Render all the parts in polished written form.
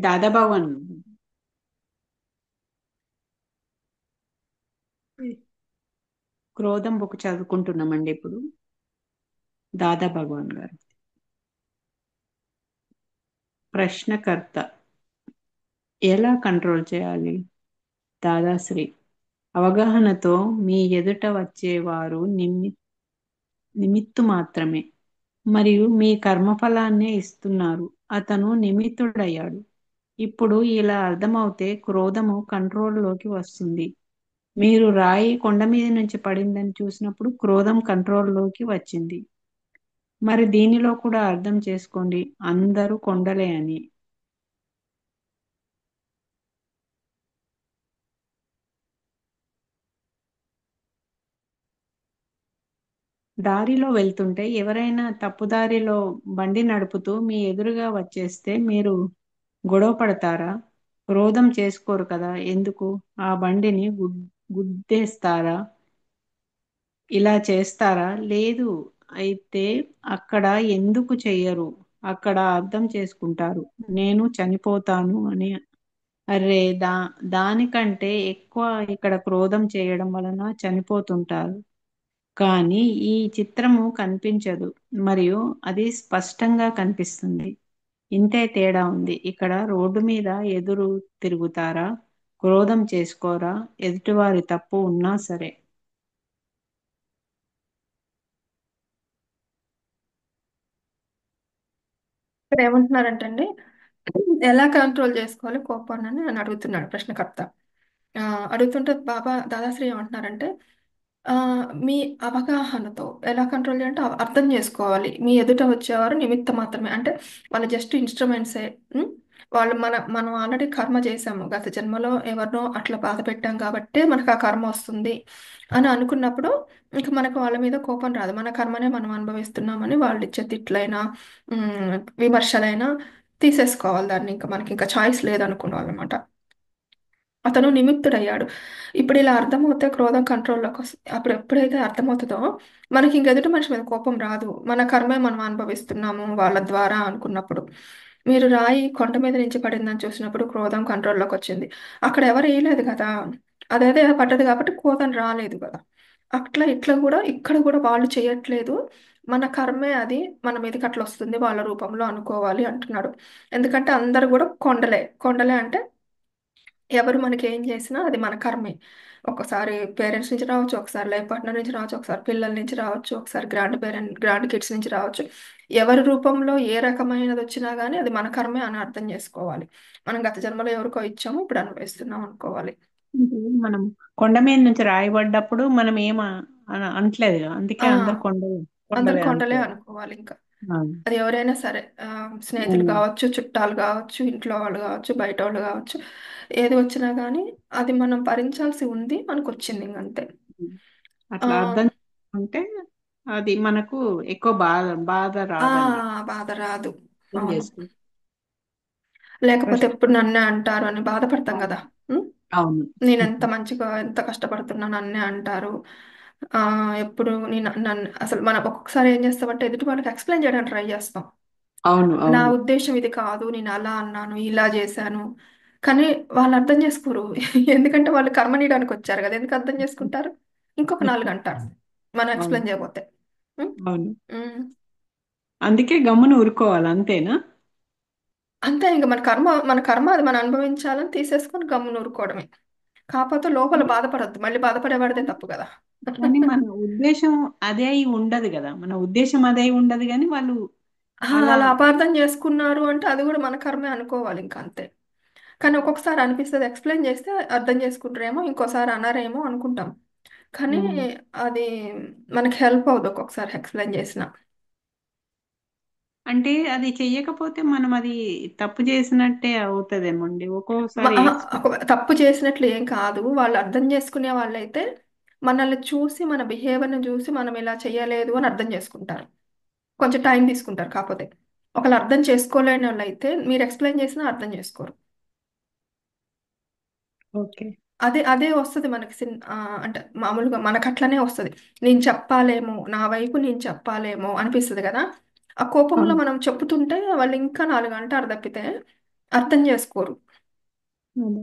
దాదాభావన్ క్రోధం బుక్ చదువుకుంటున్నామండి ఇప్పుడు. దాదా భగవాన్ గారు. ప్రశ్నకర్త: ఎలా కంట్రోల్ చేయాలి? దాదాశ్రీ: అవగాహనతో. మీ ఎదుట వచ్చేవారు నిమిత్తు మాత్రమే, మరియు మీ కర్మఫలాన్నే ఇస్తున్నారు. అతను నిమిత్తుడయ్యాడు. ఇప్పుడు ఇలా అర్థమవుతే క్రోధము కంట్రోల్లోకి వస్తుంది. మీరు రాయి కొండ మీద నుంచి పడిందని చూసినప్పుడు క్రోధం కంట్రోల్లోకి వచ్చింది. మరి దీనిలో కూడా అర్థం చేసుకోండి, అందరూ కొండలే అని. దారిలో వెళ్తుంటే ఎవరైనా తప్పుదారిలో బండి నడుపుతూ మీ ఎదురుగా వచ్చేస్తే మీరు గొడవ పడతారా? క్రోధం చేసుకోరు కదా, ఎందుకు? ఆ బండిని గుద్దేస్తారా? ఇలా చేస్తారా? లేదు. అయితే అక్కడ ఎందుకు చెయ్యరు? అక్కడ అర్థం చేసుకుంటారు, నేను చనిపోతాను అని. అరే, దానికంటే ఎక్కువ ఇక్కడ క్రోధం చేయడం వలన చనిపోతుంటారు. కానీ ఈ చిత్రము కనిపించదు, మరియు అది స్పష్టంగా కనిపిస్తుంది. ఇంతే తేడా ఉంది. ఇక్కడ రోడ్డు మీద ఎదురు తిరుగుతారా? క్రోధం చేసుకోరా? ఎదుటివారి తప్పు ఉన్నా సరే. ఇక్కడ ఏమంటున్నారంటండి, ఎలా కంట్రోల్ చేసుకోవాలి కోపాన్ని అని అడుగుతున్నాడు ప్రశ్నకర్త. ఆ, అడుగుతుంటే బాబా దాదాశ్రీ ఏమంటున్నారంటే, ఆ, మీ అవగాహనతో ఎలా కంట్రోల్ చేయాలంటే అర్థం చేసుకోవాలి. మీ ఎదుట వచ్చేవారు నిమిత్తం మాత్రమే, అంటే వాళ్ళు జస్ట్ ఇన్స్ట్రుమెంట్సే. వాళ్ళు మనం ఆల్రెడీ కర్మ చేసాము, గత జన్మలో ఎవరినో అట్లా బాధ పెట్టాం కాబట్టే మనకు ఆ కర్మ వస్తుంది అని అనుకున్నప్పుడు ఇంకా మనకు వాళ్ళ మీద కోపం రాదు. మన కర్మనే మనం అనుభవిస్తున్నామని వాళ్ళు ఇచ్చే తిట్లైనా ఉమ్, విమర్శలైనా తీసేసుకోవాలి. దాన్ని ఇంకా మనకి ఇంకా చాయిస్ లేదనుకున్నాం అనమాట. అతను నిమిత్తుడయ్యాడు. ఇప్పుడు ఇలా అర్థమవుతే క్రోధం కంట్రోల్లోకి వస్తుంది. అప్పుడు ఎప్పుడైతే అర్థమవుతుందో మనకి ఇంక ఎదుటి మనిషి మీద కోపం రాదు. మన కర్మే మనం అనుభవిస్తున్నాము వాళ్ళ ద్వారా అనుకున్నప్పుడు. మీరు రాయి కొండ మీద నుంచి పడిందని చూసినప్పుడు క్రోధం కంట్రోల్లోకి వచ్చింది. అక్కడ ఎవరు వేయలేదు కదా, అదేదే పడ్డది కాబట్టి క్రోధం రాలేదు కదా. అట్లా ఇట్లా కూడా ఇక్కడ కూడా వాళ్ళు చేయట్లేదు. మన కర్మే అది మన మీదకి అట్లా వస్తుంది వాళ్ళ రూపంలో అనుకోవాలి అంటున్నాడు. ఎందుకంటే అందరు కూడా కొండలే. కొండలే అంటే ఎవరు మనకి ఏం చేసినా అది మన కర్మే. ఒకసారి పేరెంట్స్ నుంచి రావచ్చు, ఒకసారి లైఫ్ పార్ట్నర్ నుంచి రావచ్చు, ఒకసారి పిల్లల నుంచి రావచ్చు, ఒకసారి గ్రాండ్ కిడ్స్ నుంచి రావచ్చు. ఎవరి రూపంలో ఏ రకమైనది వచ్చినా కానీ అది మన కర్మే అని అర్థం చేసుకోవాలి. మనం గత జన్మలో ఎవరికో ఇచ్చాము, ఇప్పుడు అనుభవిస్తున్నాం అనుకోవాలి. అంటే మనం కొండ మీద నుంచి రాయబడ్డప్పుడు మనం అనట్లేదు కదా. అందుకే ఆ, అందరు అందరు కొండలే కొండలే అనుకోవాలి. అనుకోవాలి ఇంకా. ఆ. అది ఎవరైనా సరే, స్నేహితులు ఉమ్. కావచ్చు, చుట్టాలు కావచ్చు, ఇంట్లో వాళ్ళు కావచ్చు, బయట వాళ్ళు కావచ్చు, ఏది వచ్చినా కానీ అది మనం భరించాల్సి ఉంది, మనకు వచ్చింది ఇంకంతే. ఆ అట్లా అర్థం చేసుకుంటే అది మనకు ఎక్కువ బాధ బాధ ఆ రాదండి. బాధ రాదు. అర్థం అవును. చేసుకుంటే. లేకపోతే ప్రశ్న. ఎప్పుడు నన్నే అంటారు అని బాధపడతాం కదా. ఉం? అవును. నేను ఎంత మంచిగా ఎంత కష్టపడుతున్నా నన్నే అంటారు. ఆ ఎప్పుడు నేను నన్ను అసలు మనం ఒక్కొక్కసారి ఏం చేస్తామంటే ఎదుటి వాళ్ళకి ఎక్స్ప్లెయిన్ చేయడానికి ట్రై చేస్తాం. అవును. నా అవును. ఉద్దేశం ఇది కాదు, నేను అలా అన్నాను, ఇలా చేశాను. కానీ వాళ్ళు అర్థం చేసుకోరు. ఎందుకంటే వాళ్ళు కర్మనీయడానికి వచ్చారు కదా, ఎందుకు అర్థం చేసుకుంటారు? ఇంకొక 4 అంటారు మనం అవును. ఎక్స్ప్లెయిన్ చేయబోతే. ఉం? అవును. ఉం. అందుకే గమ్మున ఊరుకోవాలి, అంతేనా? అంతే, ఇంకా మన కర్మ అది మనం అనుభవించాలని తీసేసుకొని గమ్మున ఊరుకోవడమే. కాకపోతే లోపల కానీ బాధపడద్దు, మళ్ళీ బాధపడేవాడిదే తప్పు కదా. కానీ మన ఉద్దేశం అదే అయి ఉండదు కదా. మన ఉద్దేశం అదే అయి ఉండదు, కానీ వాళ్ళు అలా. అలా అపార్థం చేసుకున్నారు అంటే అది కూడా మన కర్మే అనుకోవాలి ఇంకా అంతే. కానీ ఒక్కొక్కసారి అనిపిస్తుంది ఎక్స్ప్లెయిన్ చేస్తే అర్థం చేసుకుంటారేమో, ఇంకోసారి అన్నారేమో అనుకుంటాం. కానీ ఉమ్, అది మనకి హెల్ప్ అవుతుంది ఒక్కొక్కసారి ఎక్స్ప్లెయిన్ చేసిన. అంటే అది చెయ్యకపోతే మనం అది తప్పు చేసినట్టే అవుతుందేమోండి ఒక్కోసారి. తప్పు చేసినట్లు ఏం కాదు, వాళ్ళు అర్థం చేసుకునే వాళ్ళైతే మనల్ని చూసి మన బిహేవియర్ని చూసి మనం ఇలా చేయలేదు అని అర్థం చేసుకుంటారు. కొంచెం టైం తీసుకుంటారు. కాకపోతే ఒకళ్ళు అర్థం చేసుకోలేని వాళ్ళు అయితే మీరు ఎక్స్ప్లెయిన్ చేసినా అర్థం చేసుకోరు. ఓకే. అదే అదే వస్తుంది మనకి అంటే మామూలుగా మనకు అట్లనే వస్తుంది. నేను చెప్పాలేమో, నా వైపు నేను చెప్పాలేమో అనిపిస్తుంది కదా. ఆ కోపంలో అవును. మనం చెప్పుతుంటే వాళ్ళు ఇంకా 4 అంటారు తప్పితే అర్థం చేసుకోరు. అదే.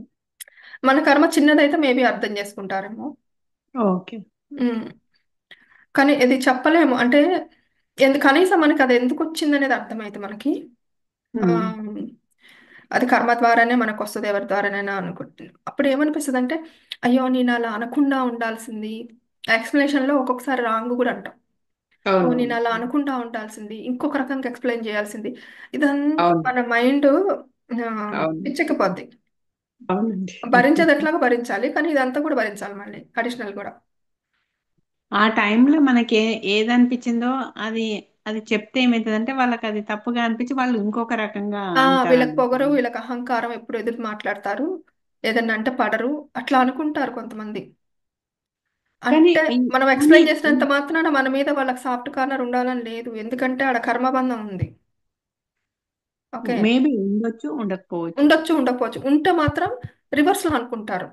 మన కర్మ చిన్నదైతే మేబీ అర్థం చేసుకుంటారేమో. ఓకే. ఉమ్. కానీ ఇది చెప్పలేము అంటే కనీసం మనకి అది ఎందుకు వచ్చింది అనేది అర్థమైతే మనకి ఆ, ఉమ్. అది కర్మ ద్వారానే మనకు వస్తుంది, ఎవరి ద్వారానైనా అనుకుంటుంది. అప్పుడు ఏమనిపిస్తుంది అంటే అయ్యో నేను అలా అనకుండా ఉండాల్సింది. ఎక్స్ప్లెనేషన్ లో ఒక్కొక్కసారి రాంగ్ కూడా అంటాం. ఓ నేను అవునవును. అలా అనుకుంటా ఉండాల్సింది, ఇంకొక రకంగా ఎక్స్ప్లెయిన్ చేయాల్సింది. ఇదంతా అవును. మన మైండ్ అవును. పిచ్చెక్కిపోద్ది. అవునండి. భరించేది ఎట్లాగో భరించాలి, కానీ ఇదంతా కూడా భరించాలి మళ్ళీ అడిషనల్ కూడా. ఆ టైంలో మనకి ఏదనిపించిందో అది అది చెప్తే ఏమవుతుందంటే వాళ్ళకి అది తప్పుగా అనిపించి వాళ్ళు ఇంకొక రకంగా వీళ్ళకి అంటారన్నమాట. పొగరు, వీళ్ళకి అహంకారం, ఎప్పుడు ఎదురు మాట్లాడతారు, ఏదన్నా అంటే పడరు, అట్లా అనుకుంటారు కొంతమంది. కానీ అంటే మనం కానీ ఎక్స్ప్లెయిన్ చేసినంత మాత్రాన మన మీద వాళ్ళకి సాఫ్ట్ కార్నర్ ఉండాలని లేదు, ఎందుకంటే ఆడ కర్మబంధం ఉంది. ఓకే. మేబీ ఉండొచ్చు, ఉండకపోవచ్చు. ఉండొచ్చు ఉండకపోవచ్చు, ఉంటే మాత్రం రివర్స్ లో అనుకుంటారు.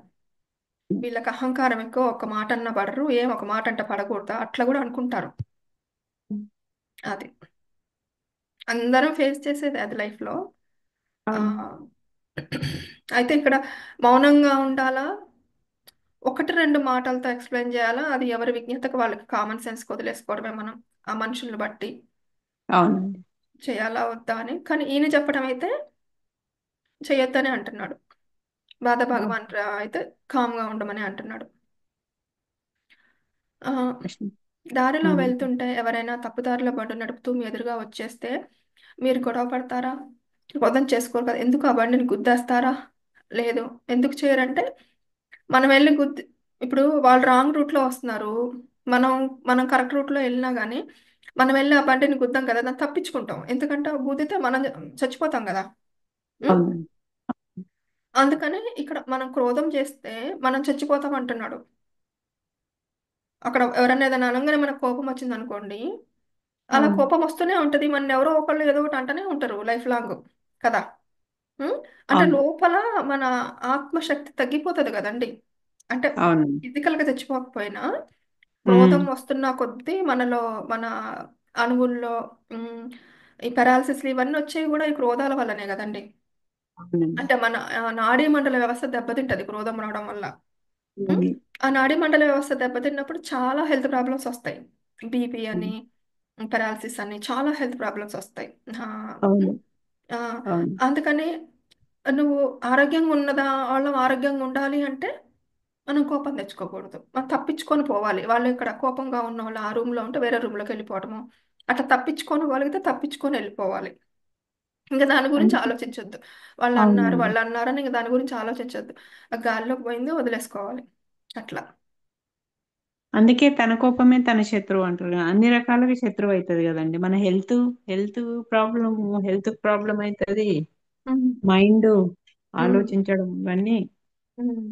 వీళ్ళకి అహంకారం ఎక్కువ, ఒక మాట అన్న పడరు, ఏం ఒక మాట అంటే పడకూడదా అట్లా కూడా అనుకుంటారు. అది అందరం ఫేస్ చేసేది అది లైఫ్ లో. ఆ, అవును. అయితే ఇక్కడ మౌనంగా ఉండాలా, ఒకటి రెండు మాటలతో ఎక్స్ప్లెయిన్ చేయాలా, అది ఎవరి విజ్ఞతకు వాళ్ళకి కామన్ సెన్స్ వదిలేసుకోవడమే మనం. ఆ మనుషుల్ని బట్టి అవునండి. చేయాలా వద్దా అని. కానీ ఈయన చెప్పడం అయితే చెయ్యొద్దని అంటున్నాడు. బాధ అవును. భగవాన్ అయితే కామ్గా ఉండమని అంటున్నాడు. ఆ, ప్రశ్న. దారిలో ఉమ్. వెళ్తుంటే ఎవరైనా తప్పుదారిలో బండి నడుపుతూ మీ ఎదురుగా వచ్చేస్తే మీరు గొడవ పడతారా? వదం చేసుకోరు కదా, ఎందుకు ఆ బండిని గుద్దేస్తారా? లేదు. ఎందుకు చేయరంటే మనం వెళ్ళి ఇప్పుడు వాళ్ళు రాంగ్ రూట్ లో వస్తున్నారు, మనం మనం కరెక్ట్ రూట్ లో వెళ్ళినా గానీ మనం వెళ్ళి ఆ బండిని గుద్దాం కదా, దాన్ని తప్పించుకుంటాం, ఎందుకంటే ఆ గుద్దితే మనం చచ్చిపోతాం కదా. ఉం? అవునండి. అందుకని ఇక్కడ మనం క్రోధం చేస్తే మనం చచ్చిపోతాం అంటున్నాడు. అక్కడ ఎవరైనా ఏదైనా అనగానే మనకు కోపం వచ్చింది అనుకోండి, అలా అవును. కోపం వస్తూనే ఉంటది, మన ఎవరో ఒకళ్ళు ఏదో ఒకటి అంటూనే ఉంటారు లైఫ్ లాంగ్ కదా. ఉం? అంటే అవును. లోపల మన ఆత్మశక్తి తగ్గిపోతుంది కదండి. అంటే అవునండి. ఫిజికల్ గా తెచ్చిపోకపోయినా ఉమ్. క్రోధం వస్తున్న కొద్దీ మనలో, మన అణువుల్లో ఉమ్, ఈ పెరాలసిస్లు ఇవన్నీ వచ్చేవి కూడా ఈ క్రోధాల వల్లనే కదండి. అవునండి. అంటే మన నాడీ మండల వ్యవస్థ దెబ్బతింటది క్రోధం రావడం వల్ల. ఉమ్, అవును. ఆ నాడీ మండల వ్యవస్థ దెబ్బతిన్నప్పుడు చాలా హెల్త్ ప్రాబ్లమ్స్ వస్తాయి. బీపీ అని, పెరాలసిస్ అని, చాలా హెల్త్ ప్రాబ్లమ్స్ వస్తాయి. ఆ, అవును. ఉమ్, ఆ, అవును. అందుకని నువ్వు ఆరోగ్యంగా ఉన్నదా వాళ్ళం ఆరోగ్యంగా ఉండాలి అంటే మనం కోపం తెచ్చుకోకూడదు, మనం తప్పించుకొని పోవాలి. వాళ్ళు ఇక్కడ కోపంగా ఉన్న వాళ్ళు ఆ రూమ్ లో ఉంటే వేరే రూమ్ లోకి వెళ్ళిపోవటము, అట్లా తప్పించుకొని వాళ్ళకితే తప్పించుకొని వెళ్ళిపోవాలి. ఇంకా దాని గురించి అందుకే. ఆలోచించొద్దు. అవునండి. వాళ్ళు అన్నారని ఇంకా దాని గురించి ఆలోచించొద్దు. ఆ గాల్లోకి పోయింది వదిలేసుకోవాలి అట్లా. అందుకే తన కోపమే తన శత్రువు అంటారు కదా. అన్ని రకాలుగా శత్రువు అవుతుంది కదండి. మన హెల్త్ ప్రాబ్లం, హెల్త్ ప్రాబ్లం అవుతుంది. ఉమ్. మైండ్ ఉమ్. ఆలోచించడం ఇవన్నీ. ఉమ్.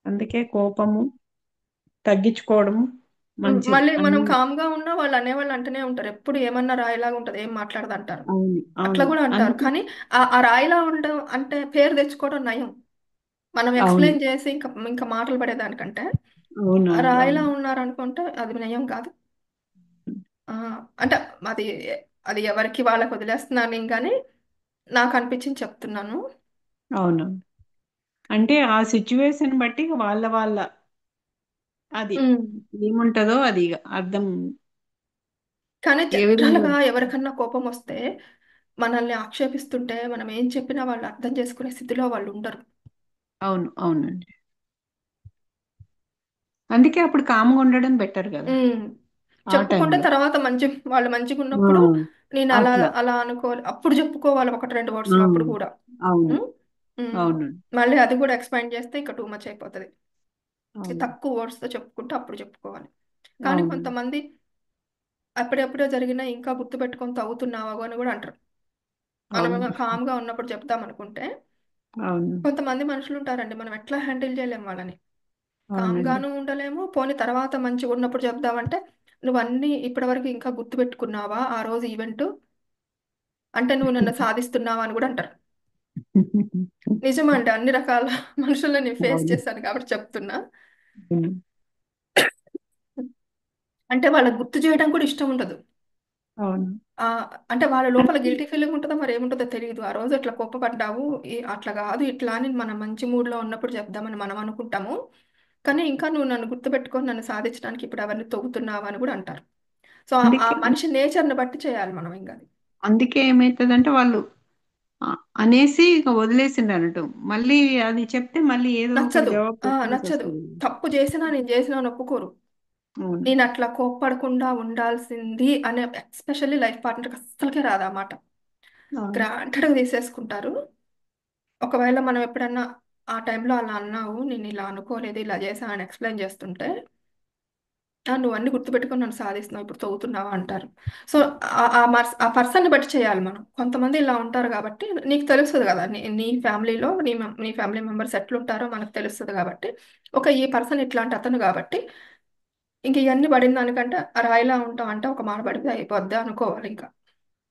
అందుకే కోపము తగ్గించుకోవడం మంచిది మళ్ళీ మనం అన్ని. కామ్గా ఉన్నా వాళ్ళు అనేవాళ్ళు అంటూనే ఉంటారు, ఎప్పుడు ఏమన్నా రాయిలాగా ఉంటది, ఏం మాట్లాడదు అంటారు. అవును. అట్లా అవును. కూడా అంటారు, అందుకే. కానీ ఆ రాయిలా ఉండడం అంటే పేరు తెచ్చుకోవడం నయం. మనం అవును. ఎక్స్ప్లెయిన్ చేసి ఇంకా ఇంకా మాటలు పడేదానికంటే అవునండి. రాయిలా అవును. ఉన్నారనుకుంటే అది నయం కాదు. ఆ, అంటే అది అది ఎవరికి వాళ్ళకి వదిలేస్తున్నాను నేను, కానీ నాకు అనిపించింది చెప్తున్నాను. అవును. అంటే ఆ సిచ్యువేషన్ బట్టి వాళ్ళ అది ఉమ్. ఏముంటదో అది ఇగ అర్థం కానీ ఏ విధంగా. జనరల్గా ఎవరికన్నా కోపం వస్తే మనల్ని ఆక్షేపిస్తుంటే మనం ఏం చెప్పినా వాళ్ళు అర్థం చేసుకునే స్థితిలో వాళ్ళు ఉండరు. అవును. అవునండి. అందుకే అప్పుడు కామ్గా ఉండడం బెటర్ కదా ఉమ్. ఆ చెప్పుకుంటే టైంలో. తర్వాత వాళ్ళు మంచిగా ఆ, ఉన్నప్పుడు నేను అలా అట్లా. అలా అనుకోవాలి, అప్పుడు చెప్పుకోవాలి ఒకటి రెండు వర్డ్స్ ఆ, లో అప్పుడు కూడా. అవును. ఉమ్. ఉమ్. అవును. మళ్ళీ అది కూడా ఎక్స్పాండ్ చేస్తే ఇంకా టూ మచ్ అయిపోతుంది. అవును. తక్కువ వర్డ్స్ తో చెప్పుకుంటే అప్పుడు చెప్పుకోవాలి. కానీ అవును. కొంతమంది అప్పుడెప్పుడో జరిగినా ఇంకా గుర్తు పెట్టుకొని తవ్వుతున్నావా అని కూడా అంటారు. మనం అవును. కామ్గా ఉన్నప్పుడు చెప్దాం అనుకుంటే అవును. కొంతమంది మనుషులు ఉంటారండి, మనం ఎట్లా హ్యాండిల్ చేయలేం వాళ్ళని. అవునండి. కామ్గాను ఉండలేము, పోనీ తర్వాత మంచిగా ఉన్నప్పుడు చెప్దామంటే నువ్వు అన్ని ఇప్పటివరకు ఇంకా గుర్తు పెట్టుకున్నావా ఆ రోజు ఈవెంట్, అంటే నువ్వు నన్ను సాధిస్తున్నావా అని కూడా అంటారు. నిజమంటే అన్ని రకాల మనుషుల్ని నేను ఫేస్ అవును. చేశాను కాబట్టి చెప్తున్నా. అవును. అంటే వాళ్ళకి గుర్తు చేయడం కూడా ఇష్టం ఉండదు. అవును. ఆ, అంటే వాళ్ళ లోపల గిల్టీ ఫీలింగ్ ఉంటుందో మరి ఏముంటుందో తెలియదు. ఆ రోజు అట్లా కోప్పపడ్డావు, అట్లా కాదు ఇట్లా అని మనం మంచి మూడ్లో ఉన్నప్పుడు చెప్దామని మనం అనుకుంటాము. కానీ ఇంకా నువ్వు నన్ను గుర్తుపెట్టుకొని నన్ను సాధించడానికి ఇప్పుడు అవన్నీ తొగుతున్నావు అని కూడా అంటారు. సో ఆ అందుకే మనిషి నేచర్ని బట్టి చేయాలి మనం ఇంకా అది. అందుకే ఏమైతుందంటే వాళ్ళు ఆ, అనేసి ఇక వదిలేసిండు అన్నట్టు. మళ్ళీ అది చెప్తే మళ్ళీ ఏదో ఒకటి నచ్చదు. జవాబు చెప్పాల్సి నచ్చదు. వస్తుంది. తప్పు చేసినా నేను చేసినా అని ఒప్పుకోరు. అవును. నేను అట్లా కోప్పడకుండా ఉండాల్సింది అనే ఎస్పెషల్లీ లైఫ్ పార్ట్నర్కి అస్సలకే రాదు ఆ మాట. అవును. గ్రాంటెడ్గా తీసేసుకుంటారు. ఒకవేళ మనం ఎప్పుడన్నా ఆ టైంలో అలా అన్నావు, నేను ఇలా అనుకోలేదు, ఇలా చేశా అని ఎక్స్ప్లెయిన్ చేస్తుంటే, నువ్వు అన్ని గుర్తుపెట్టుకొని నన్ను సాధిస్తున్నావు, ఇప్పుడు తవ్వుతున్నావా అంటారు. సో ఆ పర్సన్ని బట్టి చేయాలి మనం. కొంతమంది ఇలా ఉంటారు కాబట్టి నీకు తెలుస్తుంది కదా, నీ ఫ్యామిలీలో నీ ఫ్యామిలీ మెంబర్స్ ఎట్లుంటారో మనకు తెలుస్తుంది కాబట్టి, ఈ పర్సన్ ఇట్లాంటి అతను కాబట్టి ఇంక ఇవన్నీ పడిన దానికంటే ఆ రాయిలా ఉంటాం అంటే ఒక మాట పడితే అయిపోద్ది అనుకోవాలి ఇంకా.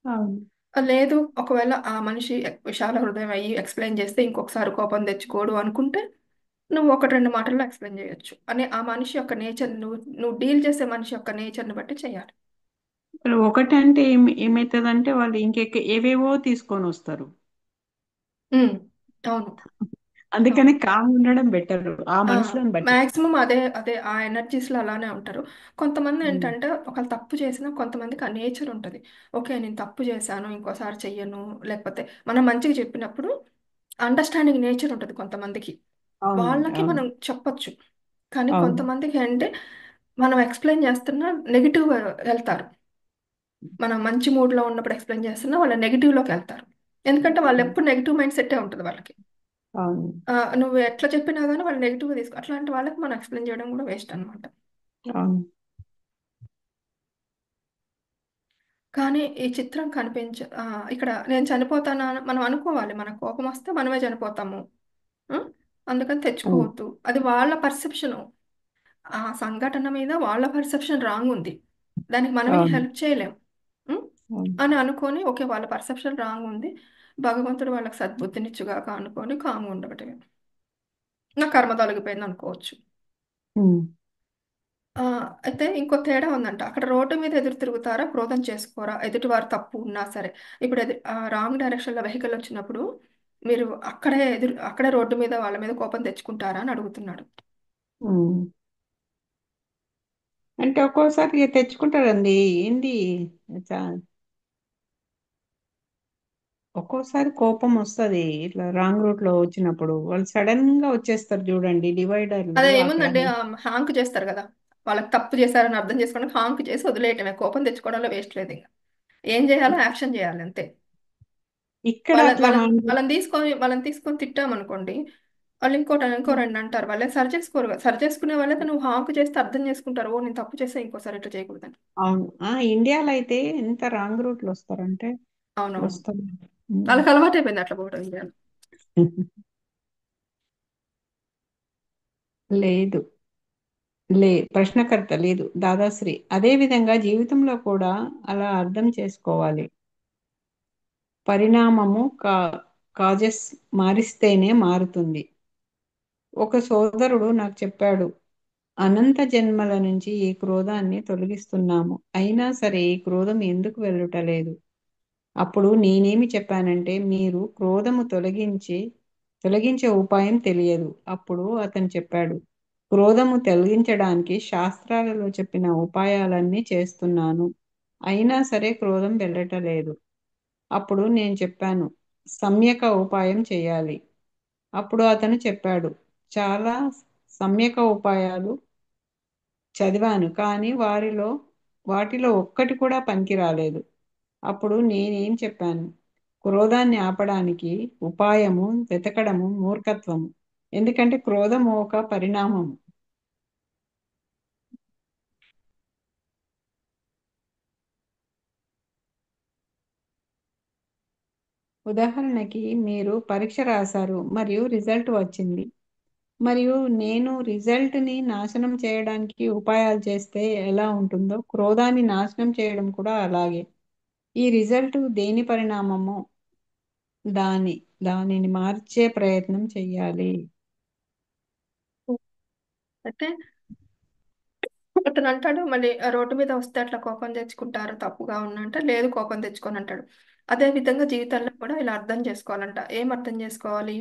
అవును. లేదు, ఒకవేళ ఆ మనిషి విశాల హృదయం అయ్యి ఎక్స్ప్లెయిన్ చేస్తే ఇంకొకసారి కోపం తెచ్చుకోడు అనుకుంటే నువ్వు ఒకటి రెండు మాటల్లో ఎక్స్ప్లెయిన్ చేయొచ్చు అని ఆ మనిషి యొక్క నేచర్, నువ్వు డీల్ చేసే మనిషి యొక్క నేచర్ని బట్టి చేయాలి. ఇప్పుడు ఒకటంటే ఏమవుతుందంటే వాళ్ళు ఏవేవో తీసుకొని వస్తారు. ఉమ్, అవును. అందుకని అవును. కామ్ ఉండడం బెటర్ ఆ మనుషులను బట్టి. మాక్సిమం అదే అదే ఆ ఎనర్జీస్లో అలానే ఉంటారు. కొంతమంది ఉమ్. ఏంటంటే ఒకళ్ళు తప్పు చేసినా కొంతమందికి ఆ నేచర్ ఉంటుంది. ఓకే, నేను తప్పు చేశాను ఇంకోసారి చెయ్యను, లేకపోతే మనం మంచిగా చెప్పినప్పుడు అండర్స్టాండింగ్ నేచర్ ఉంటుంది కొంతమందికి. అవునండి. వాళ్ళకి అవును. మనం చెప్పొచ్చు. కానీ అవును. కొంతమందికి అంటే మనం ఎక్స్ప్లెయిన్ చేస్తున్నా నెగిటివ్ వెళ్తారు. మనం మంచి మూడ్లో ఉన్నప్పుడు ఎక్స్ప్లెయిన్ చేస్తున్నా వాళ్ళు నెగిటివ్లోకి వెళ్తారు. ఎందుకంటే వాళ్ళు ఎప్పుడు నెగిటివ్ మైండ్ సెట్టే ఉంటుంది వాళ్ళకి. అవును. నువ్వు ఎట్లా చెప్పినా కానీ వాళ్ళు నెగిటివ్గా తీసుకో, అట్లాంటి వాళ్ళకి మనం ఎక్స్ప్లెయిన్ చేయడం కూడా వేస్ట్ అనమాట. అవును. కానీ ఈ చిత్రం ఇక్కడ నేను చనిపోతాను మనం అనుకోవాలి, మన కోపం వస్తే మనమే చనిపోతాము. ఆ? అందుకని అవును. తెచ్చుకోవద్దు. అది వాళ్ళ పర్సెప్షను. ఆ సంఘటన మీద వాళ్ళ పర్సెప్షన్ రాంగ్ ఉంది, దానికి మనం అవును. హెల్ప్ చేయలేం. ఉం? అవును. అని అనుకొని ఓకే వాళ్ళ పర్సెప్షన్ రాంగ్ ఉంది, భగవంతుడు వాళ్ళకి సద్బుద్ధినిచ్చుగాక అనుకొని కాము ఉండబట్టే నా కర్మ తొలగిపోయింది అనుకోవచ్చు. ఉమ్. ఆ, అయితే ఇంకో తేడా ఉందంట. అక్కడ రోడ్డు మీద ఎదురు తిరుగుతారా, క్రోధం చేసుకోరా, ఎదుటివారు తప్పు ఉన్నా సరే. ఇప్పుడు రాంగ్ డైరెక్షన్లో వెహికల్ వచ్చినప్పుడు మీరు అక్కడే రోడ్డు మీద వాళ్ళ మీద కోపం తెచ్చుకుంటారా అని అడుగుతున్నాడు. ఉమ్. అంటే ఒక్కోసారి ఇక తెచ్చుకుంటారండి. ఏంది చా- ఒక్కోసారి కోపం వస్తది ఇట్లా రాంగ్ రూట్ లో వచ్చినప్పుడు వాళ్ళు సడన్ గా వచ్చేస్తారు చూడండి డివైడర్లు అదే అక్కడ. ఏముందండి, హాంక్ చేస్తారు కదా. వాళ్ళకి తప్పు చేశారని అర్థం చేసుకోవడం, హాంక్ చేసి వదిలేయటమే. కోపం తెచ్చుకోవడంలో వేస్ట్ లేదు ఇంకా. ఏం చేయాలో యాక్షన్ చేయాలి అంతే. ఇక్కడ అట్లా హ్యాండ్. వాళ్ళని తీసుకొని తిట్టామనుకోండి, వాళ్ళు ఇంకో రెండు అంటారు. వాళ్ళే సరి చేసుకోరు కదా. సరి చేసుకునే వాళ్ళకి నువ్వు హాంక్ చేస్తే అర్థం చేసుకుంటారు, ఓ నేను తప్పు చేస్తే ఇంకోసారి ఇట్లా చేయకూడదని. అవును. ఇండియాలో అయితే ఎంత రాంగ్ రూట్ లో వస్తారంటే అవునవును. వస్తారు. వాళ్ళకి అలవాటు అయిపోయింది అట్లా పోవడం ఇండియాలో. లేదు. ప్రశ్నకర్త లేదు దాదాశ్రీ. అదే విధంగా జీవితంలో కూడా అలా అర్థం చేసుకోవాలి. పరిణామము కాజెస్ మారిస్తేనే మారుతుంది. ఒక సోదరుడు నాకు చెప్పాడు, అనంత జన్మల నుంచి ఈ క్రోధాన్ని తొలగిస్తున్నాము, అయినా సరే ఈ క్రోధం ఎందుకు వెళ్ళుటలేదు. అప్పుడు నేనేమి చెప్పానంటే మీరు క్రోధము తొలగించే ఉపాయం తెలియదు. అప్పుడు అతను చెప్పాడు, క్రోధము తొలగించడానికి శాస్త్రాలలో చెప్పిన ఉపాయాలన్నీ చేస్తున్నాను, అయినా సరే క్రోధం వెళ్ళటలేదు. అప్పుడు నేను చెప్పాను, సమ్యక ఉపాయం చేయాలి. అప్పుడు అతను చెప్పాడు, చాలా సమ్యక ఉపాయాలు చదివాను కానీ వాటిలో ఒక్కటి కూడా పనికి రాలేదు. అప్పుడు నేనేం చెప్పాను, క్రోధాన్ని ఆపడానికి ఉపాయము వెతకడము మూర్ఖత్వము. ఎందుకంటే క్రోధము ఒక పరిణామము. ఉదాహరణకి మీరు పరీక్ష రాశారు మరియు రిజల్ట్ వచ్చింది. మరియు నేను రిజల్ట్ని నాశనం చేయడానికి ఉపాయాలు చేస్తే ఎలా ఉంటుందో క్రోధాన్ని నాశనం చేయడం కూడా అలాగే. ఈ రిజల్ట్ దేని పరిణామమో దాని దానిని మార్చే ప్రయత్నం చెయ్యాలి. అయితే అతను అంటాడు మళ్ళీ రోడ్డు మీద వస్తే అట్లా కోపం తెచ్చుకుంటారు తప్పుగా ఉన్నంట లేదు కోపం తెచ్చుకొని అంటాడు. అదే విధంగా జీవితంలో కూడా ఇలా అర్థం చేసుకోవాలంట. ఏం అర్థం చేసుకోవాలి?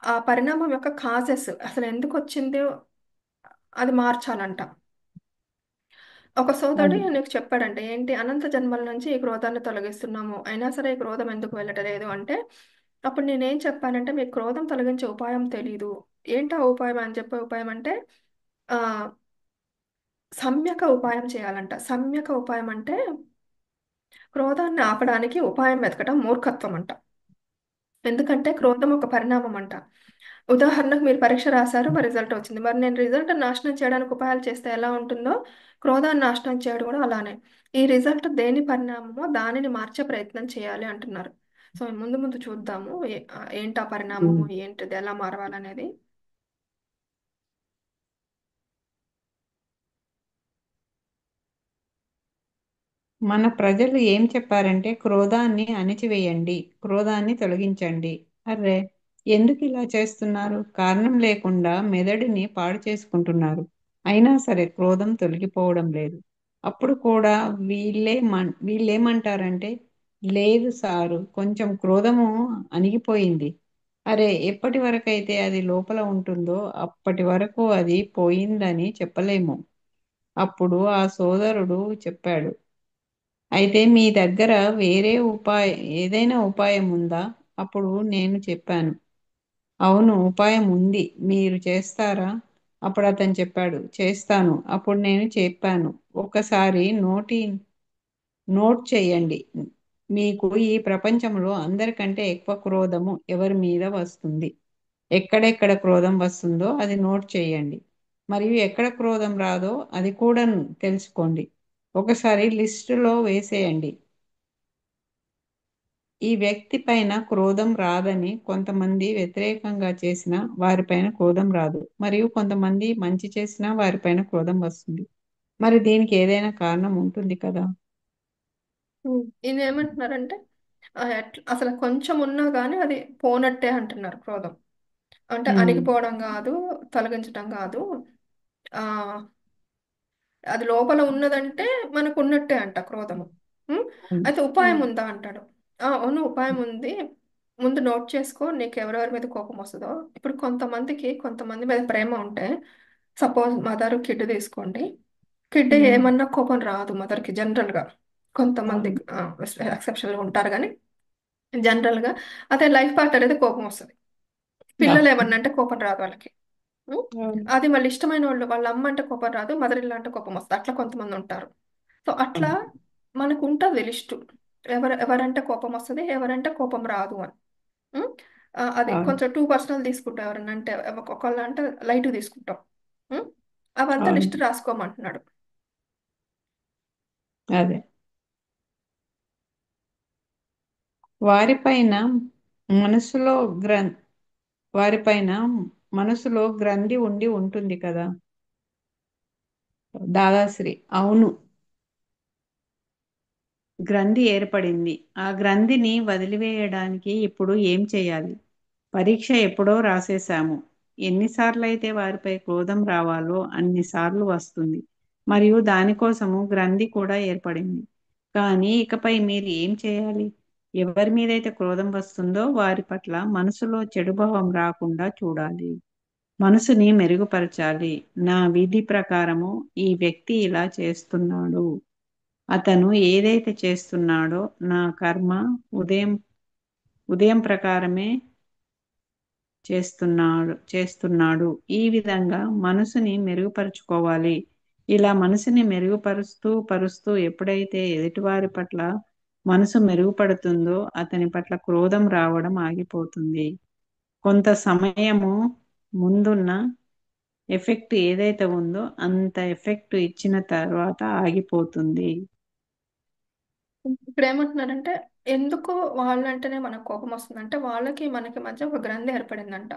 ఆ పరిణామం యొక్క కాజెస్ అసలు ఎందుకు వచ్చిందో అది మార్చాలంట. ఒక సోదరుడు అది నీకు చెప్పాడంటే ఏంటి అనంత జన్మల నుంచి ఈ క్రోధాన్ని తొలగిస్తున్నాము అయినా సరే ఈ క్రోధం ఎందుకు వెళ్ళటలేదు అంటే, అప్పుడు నేనేం చెప్పానంటే మీకు క్రోధం తొలగించే ఉపాయం తెలీదు. ఏంటా ఉపాయం అని చెప్పే ఉపాయం అంటే ఆ సమ్యక ఉపాయం చేయాలంట. సమ్యక ఉపాయం అంటే క్రోధాన్ని ఆపడానికి ఉపాయం వెతకడం మూర్ఖత్వం అంట. ఎందుకంటే క్రోధం ఒక పరిణామం అంట. ఉదాహరణకు మీరు పరీక్ష రాశారు, మరి రిజల్ట్ వచ్చింది. మరి నేను రిజల్ట్ నాశనం చేయడానికి ఉపాయాలు చేస్తే ఎలా ఉంటుందో, క్రోధాన్ని నాశనం చేయడం కూడా అలానే. ఈ రిజల్ట్ దేని పరిణామమో దానిని మార్చే ప్రయత్నం చేయాలి అంటున్నారు. సో ముందు ముందు చూద్దాము ఏంటి ఆ పరిణామము, ఏంటిది, ఎలా మారవాలనేది. మన ప్రజలు ఏం చెప్పారంటే క్రోధాన్ని అణిచివేయండి, క్రోధాన్ని తొలగించండి. అర్రే, ఎందుకు ఇలా చేస్తున్నారు? కారణం లేకుండా మెదడుని పాడు చేసుకుంటున్నారు. అయినా సరే క్రోధం తొలగిపోవడం లేదు. అప్పుడు కూడా వీళ్ళేమంటారంటే, లేదు సారు, కొంచెం క్రోధము అణిగిపోయింది. అరే, ఎప్పటి వరకైతే అది లోపల ఉంటుందో అప్పటి వరకు అది పోయిందని చెప్పలేము. అప్పుడు ఆ సోదరుడు చెప్పాడు, అయితే మీ దగ్గర వేరే ఏదైనా ఉపాయం ఉందా? అప్పుడు నేను చెప్పాను, అవును, ఉపాయం ఉంది, మీరు చేస్తారా? అప్పుడు అతను చెప్పాడు, చేస్తాను. అప్పుడు నేను చెప్పాను, ఒకసారి నోట్ చేయండి. మీకు ఈ ప్రపంచంలో అందరికంటే ఎక్కువ క్రోధము ఎవరి మీద వస్తుంది, ఎక్కడెక్కడ క్రోధం వస్తుందో అది నోట్ చేయండి. మరియు ఎక్కడ క్రోధం రాదో అది కూడా తెలుసుకోండి. ఒకసారి లిస్టులో వేసేయండి. ఈ వ్యక్తి పైన క్రోధం రాదని కొంతమంది వ్యతిరేకంగా చేసిన వారిపైన క్రోధం రాదు, మరియు కొంతమంది మంచి చేసినా వారిపైన క్రోధం వస్తుంది. మరి దీనికి ఏదైనా కారణం ఉంటుంది కదా. ఈయన ఏమంటున్నారంటే అసలు కొంచెం ఉన్నా కానీ అది పోనట్టే అంటున్నారు క్రోధం. అంటే ఉమ్, అణిగిపోవడం కాదు, తొలగించడం కాదు. ఆ అది లోపల ఉన్నదంటే మనకు ఉన్నట్టే అంట క్రోధము. ఉమ్, అవును. అయితే ఉపాయం ఉందా అంటాడు. అవును ఉపాయం ఉంది. ముందు నోట్ చేసుకో నీకు ఎవరెవరి మీద కోపం వస్తుందో. ఇప్పుడు కొంతమంది మీద ప్రేమ ఉంటే, సపోజ్ మదర్ కిడ్ తీసుకోండి. కిడ్ ఉమ్, ఏమన్నా కోపం రాదు మదర్కి జనరల్గా. కొంతమంది అవును. ఎక్సెప్షన్లు ఉంటారు కానీ జనరల్గా అదే లైఫ్ పార్ట్నర్ అయితే కోపం వస్తుంది. ఆ, పిల్లలు ఏమన్నా అంటే కోపం రాదు వాళ్ళకి. ఉం? అవును. అది వాళ్ళు ఇష్టమైన వాళ్ళు వాళ్ళ అమ్మ అంటే కోపం రాదు, మదర్ ఇల్లు అంటే కోపం వస్తుంది. అట్లా కొంతమంది ఉంటారు. సో అట్లా అవును. మనకు ఉంటుంది లిస్టు. ఎవరంటే కోపం వస్తుంది, ఎవరంటే కోపం రాదు అని. ఉం? అది అవును. కొంచెం టూ పర్సనల్ తీసుకుంటాం. ఎవరన్నా అంటే ఒకళ్ళు అంటే లైట్ తీసుకుంటాం. ఉం? అవంతా అవును. లిస్ట్ రాసుకోమంటున్నాడు. అదే, వారిపైన మనసులో గ్రం వారిపైన మనసులో గ్రంథి ఉండి ఉంటుంది కదా. దాదాశ్రీ, అవును, గ్రంథి ఏర్పడింది. ఆ గ్రంథిని వదిలివేయడానికి ఇప్పుడు ఏం చేయాలి? పరీక్ష ఎప్పుడో రాసేశాము. ఎన్నిసార్లు అయితే వారిపై క్రోధం రావాలో అన్నిసార్లు వస్తుంది. మరియు దానికోసము గ్రంథి కూడా ఏర్పడింది. కానీ ఇకపై మీరు ఏం చేయాలి? ఎవరి మీదైతే క్రోధం వస్తుందో వారి పట్ల మనసులో చెడు భావం రాకుండా చూడాలి. మనసుని మెరుగుపరచాలి. నా విధి ప్రకారము ఈ వ్యక్తి ఇలా చేస్తున్నాడు. అతను ఏదైతే చేస్తున్నాడో నా కర్మ ఉదయం ఉదయం ప్రకారమే చేస్తున్నాడు. ఈ విధంగా మనసుని మెరుగుపరుచుకోవాలి. ఇలా మనసుని పరుస్తూ ఎప్పుడైతే ఎదుటివారి పట్ల మనసు మెరుగుపడుతుందో అతని పట్ల క్రోధం రావడం ఆగిపోతుంది. కొంత సమయము ముందున్న ఎఫెక్ట్ ఏదైతే ఉందో అంత ఎఫెక్ట్ ఇచ్చిన తర్వాత ఆగిపోతుంది. ఇక్కడ ఏమంటున్నారంటే ఎందుకు వాళ్ళంటేనే మనకు కోపం వస్తుందంటే వాళ్ళకి మనకి మధ్య ఒక గ్రంథి ఏర్పడిందంట.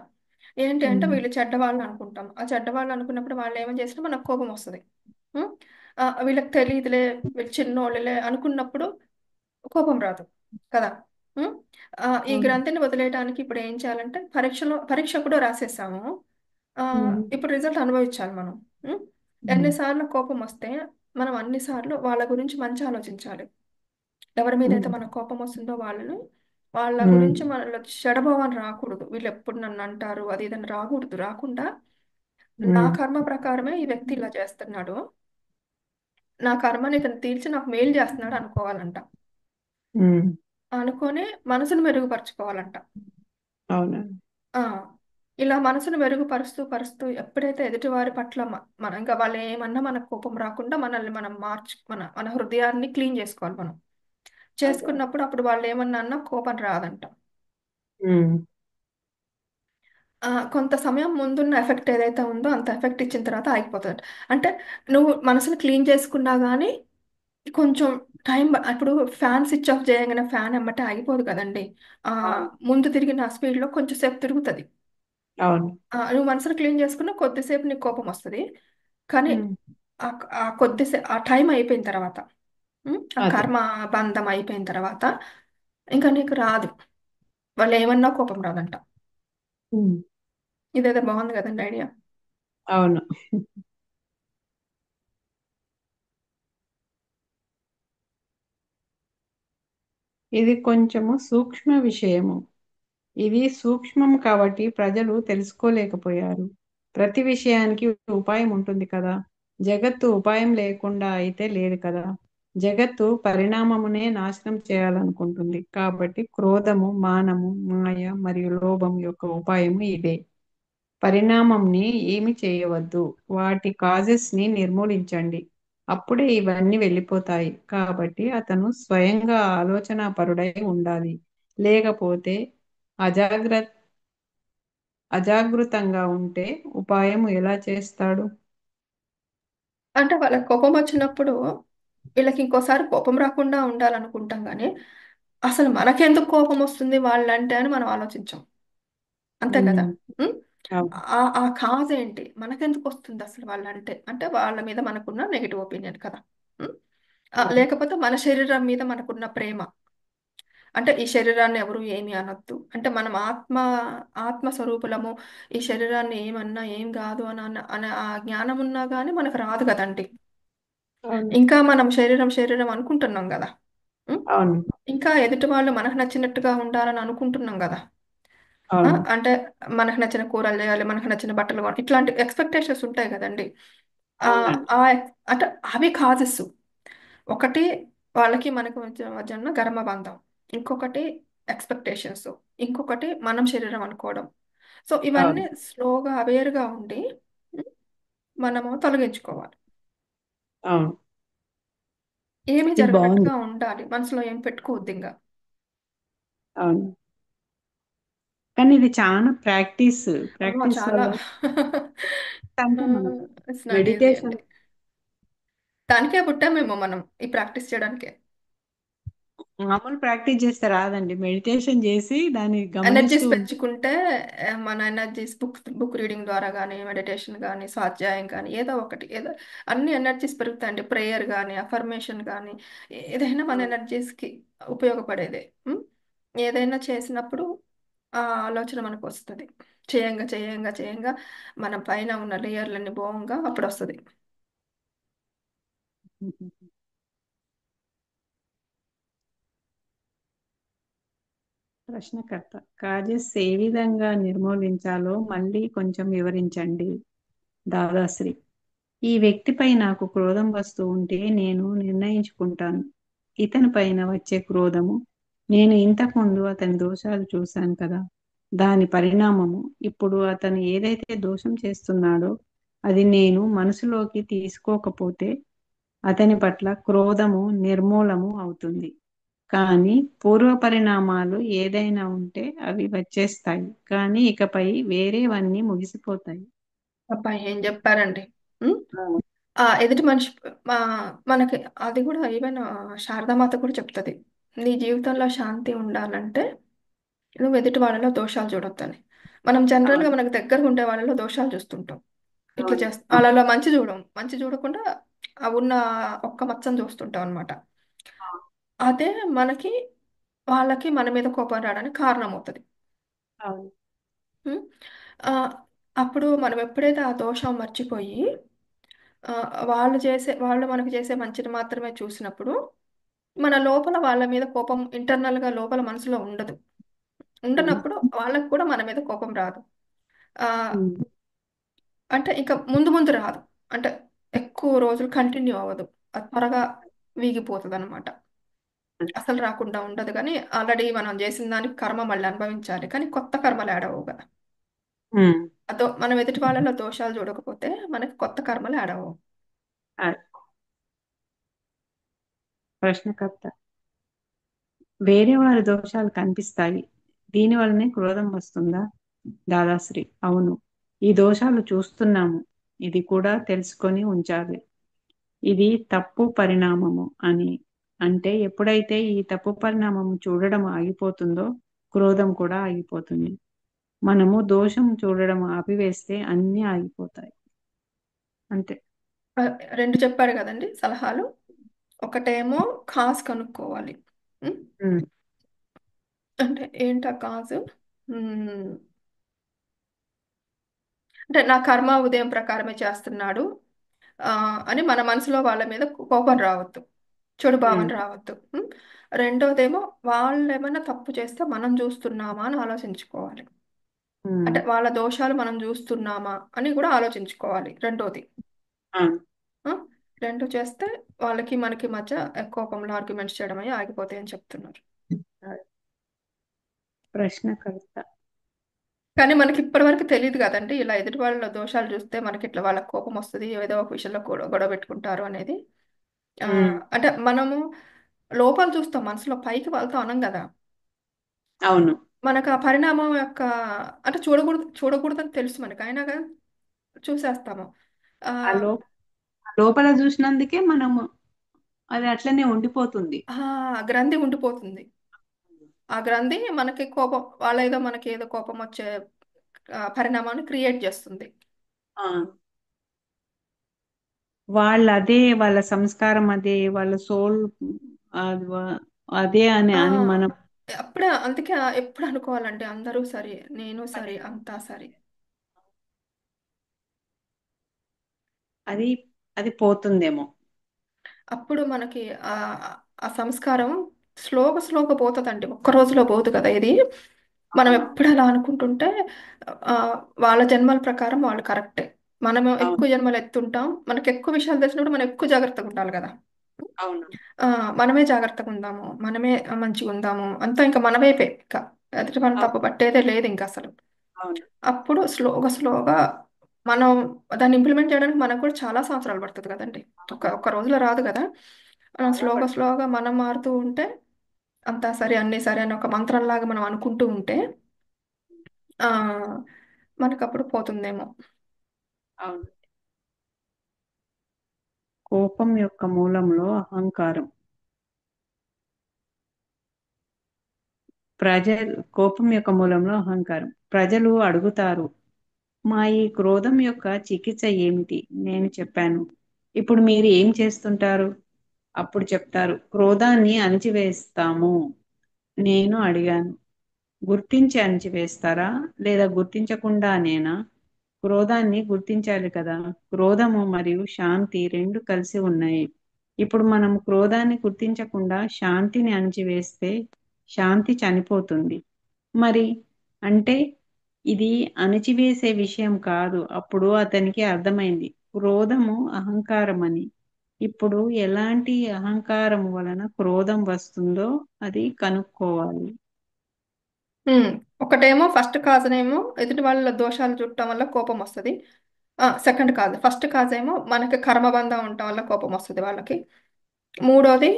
ఏంటి అంటే ఉమ్, వీళ్ళు చెడ్డవాళ్ళు అనుకుంటాం. ఆ చెడ్డవాళ్ళు అనుకున్నప్పుడు వాళ్ళు ఏమని చేసినా మనకు కోపం వస్తుంది. ఉం? వీళ్ళకి తెలియదులే, వీళ్ళు చిన్నోళ్ళులే అనుకున్నప్పుడు కోపం రాదు కదా. ఉం? ఈ అవును. గ్రంథిని వదిలేయడానికి ఇప్పుడు ఏం చేయాలంటే పరీక్ష కూడా రాసేసాము. ఆ, ఉమ్, ఇప్పుడు రిజల్ట్ అనుభవించాలి మనం. ఉం? ఉమ్, ఎన్నిసార్లు కోపం వస్తే మనం అన్నిసార్లు వాళ్ళ గురించి మంచి ఆలోచించాలి. ఎవరి మీద అయితే ఉమ్, మన కోపం వస్తుందో వాళ్ళని, వాళ్ళ ఉమ్, గురించి మనలో చెడభావం రాకూడదు. వీళ్ళు ఎప్పుడు నన్ను అంటారు అది ఇదని రాకూడదు. రాకుండా నా ఉమ్, కర్మ ప్రకారమే ఈ వ్యక్తి ఇలా చేస్తున్నాడు, నా కర్మని ఇతను తీర్చి నాకు మేలు చేస్తున్నాడు అనుకోవాలంట. ఉమ్, అనుకొని మనసును మెరుగుపరుచుకోవాలంట. అవును. ఆ ఇలా మనసును మెరుగుపరుస్తూ పరుస్తూ ఎప్పుడైతే ఎదుటివారి పట్ల మనం ఇంకా వాళ్ళు ఏమన్నా మనకు కోపం రాకుండా మనల్ని మనం మన హృదయాన్ని క్లీన్ చేసుకోవాలి మనం. అదే. చేసుకున్నప్పుడు అప్పుడు వాళ్ళు ఏమన్నా అన్నా కోపం రాదంట. ఉమ్, కొంత సమయం ముందున్న ఎఫెక్ట్ ఏదైతే ఉందో అంత ఎఫెక్ట్ ఇచ్చిన తర్వాత ఆగిపోతుంది. అంటే నువ్వు మనసును క్లీన్ చేసుకున్నా కానీ కొంచెం టైం ఇప్పుడు ఫ్యాన్ స్విచ్ ఆఫ్ చేయగానే ఫ్యాన్ ఎమ్మటే ఆగిపోదు కదండి. ఆ అవును. ముందు తిరిగిన స్పీడ్లో కొంచెం సేపు తిరుగుతుంది. అవును. నువ్వు మనసును క్లీన్ చేసుకున్న కొద్దిసేపు నీకు కోపం వస్తుంది. కానీ ఉమ్, ఆ కొద్దిసేపు ఆ టైం అయిపోయిన తర్వాత, ఆ అదే. కర్మ బంధం అయిపోయిన తర్వాత ఇంకా నీకు రాదు. వాళ్ళు ఏమన్నా కోపం రాదంట. ఉమ్, ఇదేదో బాగుంది కదండి ఐడియా. అవును. ఇది కొంచెము సూక్ష్మ విషయము. ఇది సూక్ష్మం కాబట్టి ప్రజలు తెలుసుకోలేకపోయారు. ప్రతి విషయానికి ఉపాయం ఉంటుంది కదా. జగత్తు ఉపాయం లేకుండా అయితే లేదు కదా. జగత్తు పరిణామమునే నాశనం చేయాలనుకుంటుంది. కాబట్టి క్రోధము, మానము, మాయ మరియు లోభం యొక్క ఉపాయము ఇదే. పరిణామంని ఏమి చేయవద్దు. వాటి కాజెస్ ని నిర్మూలించండి. అప్పుడే ఇవన్నీ వెళ్ళిపోతాయి. కాబట్టి అతను స్వయంగా ఆలోచనాపరుడై ఉండాలి. లేకపోతే అజాగ్ర అజాగృతంగా ఉంటే ఉపాయం ఎలా చేస్తాడు? అంటే వాళ్ళకి కోపం వచ్చినప్పుడు వీళ్ళకి ఇంకోసారి కోపం రాకుండా ఉండాలనుకుంటాం కానీ అసలు మనకెందుకు కోపం వస్తుంది వాళ్ళంటే అని మనం ఆలోచించాం. అంతే కదా. ఉమ్, ఉం? అవును. ఆ కాజ్ ఏంటి, మనకెందుకు వస్తుంది అసలు వాళ్ళంటే, అంటే వాళ్ళ మీద మనకున్న నెగిటివ్ ఒపీనియన్ కదా. ఉం? అవును. లేకపోతే మన శరీరం మీద మనకున్న ప్రేమ. అంటే ఈ శరీరాన్ని ఎవరు ఏమి అనొద్దు, అంటే మనం ఆత్మ స్వరూపులము, ఈ శరీరాన్ని ఏమన్నా ఏం కాదు అనే ఆ జ్ఞానం ఉన్నా కానీ మనకు రాదు కదండి. అవును. ఇంకా మనం శరీరం శరీరం అనుకుంటున్నాం కదా. ఉం? అవును. ఇంకా ఎదుటి వాళ్ళు మనకు నచ్చినట్టుగా ఉండాలని అనుకుంటున్నాం కదా. అవును. అంటే మనకు నచ్చిన కూరలు చేయాలి, మనకు నచ్చిన బట్టలు కొనాలి, ఇట్లాంటి ఎక్స్పెక్టేషన్స్ ఉంటాయి కదండి. ఆ అవునండి. అంటే అవి కాజెస్. ఒకటి వాళ్ళకి మనకి మధ్య ఉన్న గర్మ బంధం, ఇంకొకటి ఎక్స్పెక్టేషన్స్, ఇంకొకటి మనం శరీరం అనుకోవడం. సో అవును. ఇవన్నీ స్లోగా అవేర్గా ఉండి ఉం, మనము తొలగించుకోవాలి. అవును. ఏమీ ఇది బాగుంది. జరగనట్టుగా ఉండాలి, మనసులో ఏం పెట్టుకోవద్దు ఇంకా. అవును. కానీ ఇది చాలా ప్రాక్టీస్. ప్రాక్టీస్ చాలా వల్ల అంటే మనం ఇట్స్ నాట్ ఈజీ మెడిటేషన్ అండి. దానికే పుట్టామేమో మనం, ఈ ప్రాక్టీస్ చేయడానికే. మామూలు ప్రాక్టీస్ చేస్తే రాదండి. మెడిటేషన్ చేసి దాన్ని ఎనర్జీస్ గమనిస్తూ ఉంటే. పెంచుకుంటే మన ఎనర్జీస్ బుక్ రీడింగ్ ద్వారా కానీ, మెడిటేషన్ కానీ, స్వాధ్యాయం కానీ, ఏదో ఒకటి ఏదో అన్ని ఎనర్జీస్ పెరుగుతాయండి. ప్రేయర్ కానీ, అఫర్మేషన్ కానీ, ఏదైనా మన ఎనర్జీస్కి ఉపయోగపడేదే. ఉం? ఏదైనా చేసినప్పుడు ఆ ఆలోచన మనకు వస్తుంది. చేయంగా చేయంగా చేయంగా మన పైన ఉన్న లేయర్లన్నీ పోవంగా అప్పుడు వస్తుంది. ప్రశ్నకర్త కాజెస్ ఏ విధంగా నిర్మూలించాలో మళ్ళీ కొంచెం వివరించండి. దాదాశ్రీ: ఈ వ్యక్తిపై నాకు క్రోధం వస్తూ ఉంటే నేను నిర్ణయించుకుంటాను. ఇతని పైన వచ్చే క్రోధము, నేను ఇంతకుముందు అతని దోషాలు చూశాను కదా. దాని పరిణామము ఇప్పుడు అతను ఏదైతే దోషం చేస్తున్నాడో అది నేను మనసులోకి తీసుకోకపోతే అతని పట్ల క్రోధము నిర్మూలము అవుతుంది. కానీ పూర్వ పరిణామాలు ఏదైనా ఉంటే అవి వచ్చేస్తాయి. కానీ ఇకపై వేరేవన్నీ ముగిసిపోతాయి. అబ్బాయి ఏం చెప్పారండి. ఉం? అవును. ఎదుటి మనిషి మా మనకి అది కూడా ఈవెన్ శారదామాత కూడా చెప్తుంది. నీ జీవితంలో శాంతి ఉండాలంటే నువ్వు ఎదుటి వాళ్ళలో దోషాలు చూడొద్దని. మనం జనరల్గా అవును. మనకు దగ్గరగా ఉండే వాళ్ళలో దోషాలు చూస్తుంటాం. ఇట్లా అవును. చేస్తాం, వాళ్ళలో మంచి చూడకుండా ఆ ఉన్న ఒక్క మచ్చను చూస్తుంటాం అనమాట. అదే మనకి వాళ్ళకి మన మీద కోపం రావడానికి కారణం అవుతుంది. అవును. ఉం? ఆ, అప్పుడు మనం ఎప్పుడైతే ఆ దోషం మర్చిపోయి వాళ్ళు మనకు చేసే మంచిని మాత్రమే చూసినప్పుడు మన లోపల వాళ్ళ మీద కోపం ఇంటర్నల్ గా లోపల మనసులో ఉండదు. ఉమ్, ఉండనప్పుడు వాళ్ళకు కూడా మన మీద కోపం రాదు. ఆ ఉమ్, అంటే ఇంకా ముందు ముందు రాదు. అంటే ఎక్కువ రోజులు కంటిన్యూ అవ్వదు. అది త్వరగా వీగిపోతుంది అనమాట. అసలు రాకుండా ఉండదు, కానీ ఆల్రెడీ మనం చేసిన దానికి కర్మ మళ్ళీ అనుభవించాలి, కానీ కొత్త కర్మలు యాడ్ అవ్వవు కదా. ఉమ్. మనం ఎదుటి వాళ్ళలో దోషాలు చూడకపోతే మనకి కొత్త కర్మలు యాడ్ అవ్వవు. అది ప్రశ్నకర్త. వేరే వారి దోషాలు కనిపిస్తాయి. దీని వల్లనే క్రోధం వస్తుందా? దాదాశ్రీ: అవును. ఈ దోషాలు చూస్తున్నాము. ఇది కూడా తెలుసుకొని ఉంచాలి. ఇది తప్పు పరిణామము అని. అంటే ఎప్పుడైతే ఈ తప్పు పరిణామం చూడడం ఆగిపోతుందో క్రోధం కూడా ఆగిపోతుంది. మనము దోషం చూడడం ఆపివేస్తే అన్నీ ఆగిపోతాయి. అంతే. ఆ, రెండు చెప్పాడు కదండి సలహాలు. ఒకటేమో కాజ్ కనుక్కోవాలి. ఉం? ఉమ్, అంటే ఏంటా కాజు? అంటే నా కర్మ ఉదయం ప్రకారమే చేస్తున్నాడు ఆ, అని మన మనసులో వాళ్ళ మీద కోపం రావద్దు, చెడు భావన ఉమ్, రావద్దు. రెండోదేమో వాళ్ళు ఏమైనా తప్పు చేస్తే మనం చూస్తున్నామా అని ఆలోచించుకోవాలి. ఉమ్. అంటే వాళ్ళ దోషాలు మనం చూస్తున్నామా అని కూడా ఆలోచించుకోవాలి రెండోది. ఆ, ఆ, రెండు చేస్తే వాళ్ళకి మనకి మధ్య కోపంలో ఆర్గ్యుమెంట్స్ చేయడం అయ్యి ఆగిపోతాయని చెప్తున్నారు. ప్రశ్నకర్త. కానీ మనకి ఇప్పటివరకు తెలియదు కదండి, ఇలా ఎదుటి వాళ్ళ దోషాలు చూస్తే మనకి ఇట్లా వాళ్ళకి కోపం వస్తుంది, ఏదో ఒక విషయంలో గొడవ గొడవ పెట్టుకుంటారు అనేది. ఆ, ఉమ్, అంటే మనము లోపల చూస్తాం, మనసులో పైకి వాళ్ళతో అనం కదా. అవును. మనకు ఆ పరిణామం యొక్క అంటే చూడకూడదని తెలుసు మనకి, అయినా కానీ చూసేస్తాము. ఆ ఆ లోపల చూసినందుకే మనము అది అట్లనే ఉండిపోతుంది. ఆ గ్రంథి ఉండిపోతుంది. ఆ గ్రంథి మనకి కోపం, వాళ్ళ ఏదో మనకి ఏదో కోపం వచ్చే పరిణామాన్ని క్రియేట్ చేస్తుంది. ఆ, వాళ్ళ అదే, వాళ్ళ సంస్కారం అదే, వాళ్ళ సోల్ అది అదే అని ఆ అని మనం. అప్పుడే అందుకే ఎప్పుడు అనుకోవాలంటే అందరూ సరే, నేను సరే, అంతా సరే. అది అది పోతుందేమో. అప్పుడు మనకి ఆ ఆ సంస్కారం స్లోగా పోతుందండి, ఒక్క రోజులో పోదు కదా ఇది. మనం అవును. ఎప్పుడు అలా అనుకుంటుంటే ఆ, వాళ్ళ జన్మల ప్రకారం వాళ్ళు కరెక్టే. మనం అవును. ఎక్కువ జన్మలు ఎత్తుంటాం, మనకి ఎక్కువ విషయాలు తెలిసినప్పుడు మనం ఎక్కువ జాగ్రత్తగా ఉండాలి కదా. అవును. ఆ, మనమే జాగ్రత్తగా ఉందాము, మనమే మంచిగా ఉందాము, అంతా ఇంకా మన వైపే ఇంకా. ఎదుటి వాళ్ళని అవును. తప్పు పట్టేదే లేదు ఇంకా అసలు. అవును. అప్పుడు స్లోగా మనం దాన్ని ఇంప్లిమెంట్ చేయడానికి మనకు కూడా చాలా సంవత్సరాలు పడుతుంది కదండి. ఒక్క రోజులో రాదు కదా. చాలా స్లోగా మనం మారుతూ ఉంటే అంతా సరే, అన్నీ సరే అని ఒక మంత్రంలాగా మనం అనుకుంటూ ఉంటే ఆ మనకప్పుడు పోతుందేమో. అవును. కోపం యొక్క మూలంలో అహంకారం. కోపం యొక్క మూలంలో అహంకారం. ప్రజలు అడుగుతారు, మా ఈ క్రోధం యొక్క చికిత్స ఏమిటి? నేను చెప్పాను. ఇప్పుడు మీరు ఏం చేస్తుంటారు? అప్పుడు చెప్తారు, క్రోధాన్ని అణిచివేస్తాము. నేను అడిగాను, గుర్తించి అణిచివేస్తారా లేదా గుర్తించకుండానేనా? క్రోధాన్ని గుర్తించాలి కదా. క్రోధము మరియు శాంతి రెండు కలిసి ఉన్నాయి. ఇప్పుడు మనం క్రోధాన్ని గుర్తించకుండా శాంతిని అణిచివేస్తే శాంతి చనిపోతుంది. మరి అంటే ఇది అణిచివేసే విషయం కాదు. అప్పుడు అతనికి అర్థమైంది క్రోధము అహంకారం అని. ఇప్పుడు ఎలాంటి అహంకారం వలన క్రోధం వస్తుందో అది కనుక్కోవాలి. ఉమ్, ఒకటేమో ఫస్ట్ కాజ్ ఏమో ఎదుటి వాళ్ళ దోషాలు చుట్టం వల్ల కోపం వస్తుంది. సెకండ్ కాజ్, ఫస్ట్ కాజ్ ఏమో మనకి కర్మబంధం ఉండటం వల్ల కోపం వస్తుంది వాళ్ళకి. మూడోది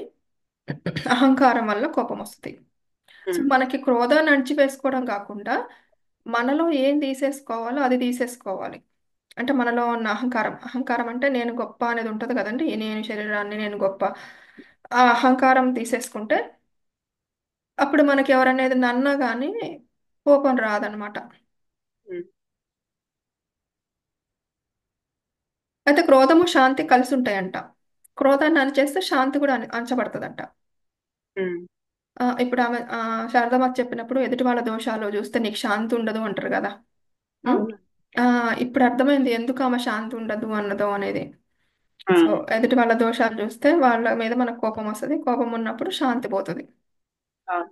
అహంకారం వల్ల కోపం వస్తుంది. సో ఉమ్, మనకి క్రోధాన్ని అణిచివేసుకోవడం కాకుండా మనలో ఏం తీసేసుకోవాలో అది తీసేసుకోవాలి. అంటే మనలో ఉన్న అహంకారం అంటే నేను గొప్ప అనేది ఉంటుంది కదండి, నేను శరీరాన్ని నేను గొప్ప. ఆ అహంకారం తీసేసుకుంటే అప్పుడు మనకి ఎవరనేది అన్నా కానీ కోపం రాదనమాట. ఉమ్, అయితే క్రోధము శాంతి కలిసి ఉంటాయంట. క్రోధాన్ని అణిచేస్తే శాంతి కూడా అణచబడుతుందంట. ఉమ్. ఇప్పుడు ఆమె శారదమ్మ చెప్పినప్పుడు ఎదుటి వాళ్ళ దోషాలు చూస్తే నీకు శాంతి ఉండదు అంటారు కదా. ఉం? అవును. ఆ, ఇప్పుడు అర్థమైంది ఎందుకు ఆమె శాంతి ఉండదు అన్నదో అనేది. ఆ, సో ఎదుటి వాళ్ళ దోషాలు చూస్తే వాళ్ళ మీద మనకు కోపం వస్తుంది. కోపం ఉన్నప్పుడు శాంతి పోతుంది. అవును.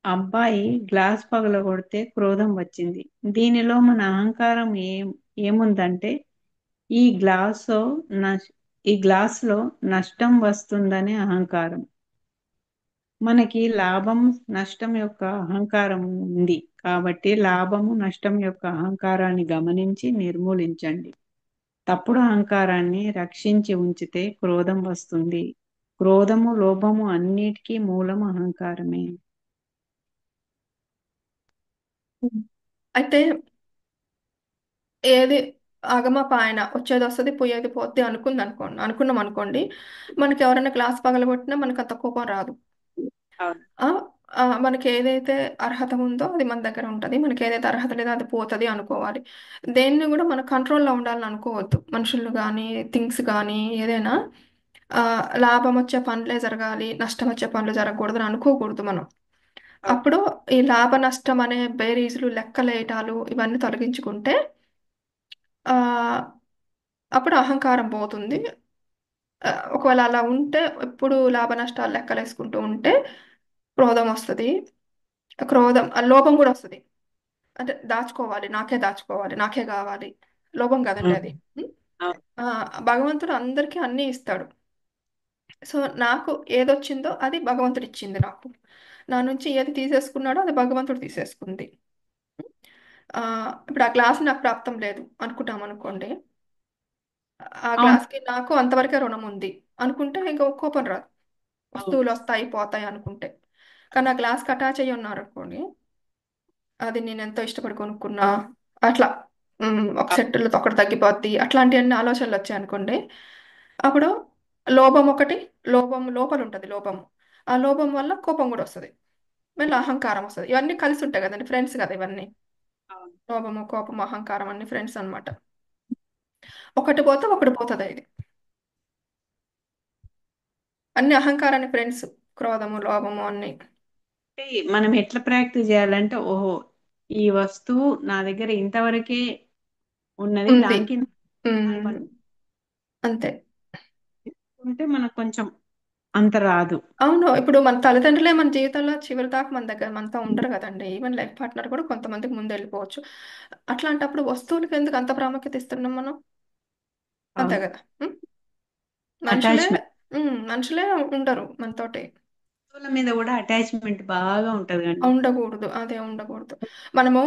అబ్బాయి గ్లాస్ పగలగొడితే క్రోధం వచ్చింది. దీనిలో మన అహంకారం ఏముందంటే ఈ గ్లాసు నష్ ఈ గ్లాసులో నష్టం వస్తుందనే అహంకారం. మనకి లాభం నష్టం యొక్క అహంకారం ఉంది కాబట్టి లాభము నష్టం యొక్క అహంకారాన్ని గమనించి నిర్మూలించండి. తప్పుడు అహంకారాన్ని రక్షించి ఉంచితే క్రోధం వస్తుంది. క్రోధము లోభము అన్నిటికీ మూలం అహంకారమే. అయితే ఏది ఆగమపాయన వచ్చేది వస్తుంది, పోయేది పోద్ది అనుకున్నాం అనుకోండి, మనకి ఎవరైనా గ్లాస్ పగలగొట్టినా మనకు అంత కోపం రాదు. అవును. ఆ మనకి ఏదైతే అర్హత ఉందో అది మన దగ్గర ఉంటుంది. మనకి ఏదైతే అర్హత లేదో అది పోతుంది అనుకోవాలి. దేన్ని కూడా మన కంట్రోల్లో ఉండాలని అనుకోవద్దు. మనుషులు కానీ, థింగ్స్ కానీ, ఏదైనా ఆ, లాభం వచ్చే పనులే జరగాలి, నష్టం వచ్చే పనులు జరగకూడదు అని అనుకోకూడదు మనం. అవును. అప్పుడు ఈ లాభ నష్టం అనే బేరీజులు, లెక్కలేయటాలు ఇవన్నీ తొలగించుకుంటే ఆ అప్పుడు అహంకారం పోతుంది. ఒకవేళ అలా ఉంటే, ఎప్పుడు లాభ నష్టాలు లెక్కలేసుకుంటూ ఉంటే క్రోధం వస్తుంది. క్రోధం లోభం కూడా వస్తుంది. అంటే దాచుకోవాలి, నాకే దాచుకోవాలి, నాకే కావాలి. లోభం కదండి ఉమ్, అది. ఉం? అవును. ఆ, భగవంతుడు అందరికీ అన్నీ ఇస్తాడు. సో నాకు ఏదొచ్చిందో అది భగవంతుడు ఇచ్చింది నాకు. నా నుంచి ఏది తీసేసుకున్నాడో అది భగవంతుడు తీసేసుకుంది. ఆ, ఇప్పుడు ఆ గ్లాస్ నాకు ప్రాప్తం లేదు అనుకుంటాం అనుకోండి. ఆ అవును. గ్లాస్కి నాకు అంతవరకే రుణం ఉంది అనుకుంటే ఇంకా కోపం రాదు. అవును. వస్తువులు వస్తాయి పోతాయి అనుకుంటే. కానీ ఆ గ్లాస్కి అటాచ్ అయ్యి ఉన్నారు అనుకోండి, అది నేను ఎంతో ఇష్టపడి కొనుక్కున్నా, అట్లా ఒక సెట్టులో ఒకటి తగ్గిపోద్ది, అట్లాంటివన్నీ ఆలోచనలు వచ్చాయి అనుకోండి. అప్పుడు లోభం ఒకటి, లోభం లోపల ఉంటుంది లోభం. ఆ లోభం వల్ల కోపం కూడా వస్తుంది. మళ్ళీ అహంకారం వస్తుంది. ఇవన్నీ కలిసి ఉంటాయి కదండి, ఫ్రెండ్స్ కదా ఇవన్నీ. అవును. లోభము, కోపము, అహంకారం అన్ని ఫ్రెండ్స్ అన్నమాట. ఒకటి పోతే ఒకటి పోతుంది ఇది. అన్ని అహంకారాన్ని ఫ్రెండ్స్. క్రోధము, లోభము అన్ని అంటే మనం ఎట్లా ప్రాక్టీస్ చేయాలంటే, ఓహో, ఈ వస్తువు నా దగ్గర ఇంతవరకే ఉన్నది, ఉంది. దానికి ఉమ్, అంతే. ఉంటే మనకు కొంచెం అంత రాదు. అవును. ఇప్పుడు మన తల్లిదండ్రులే మన జీవితంలో చివరి దాకా మన దగ్గర మనతో ఉండరు కదండి. ఈవెన్ లైఫ్ పార్ట్నర్ కూడా కొంతమందికి ముందు వెళ్ళిపోవచ్చు. అట్లాంటప్పుడు వస్తువులకి ఎందుకు అంత ప్రాముఖ్యత ఇస్తున్నాం మనం? అంతే అవును. కదా. ఉం? మనుషులే అటాచ్మెంట్, మనుషులే ఉండరు మనతోటి. వస్తువుల మీద కూడా అటాచ్మెంట్ బాగా ఉంటది అండి. ఉండకూడదు, అదే ఉండకూడదు. మనము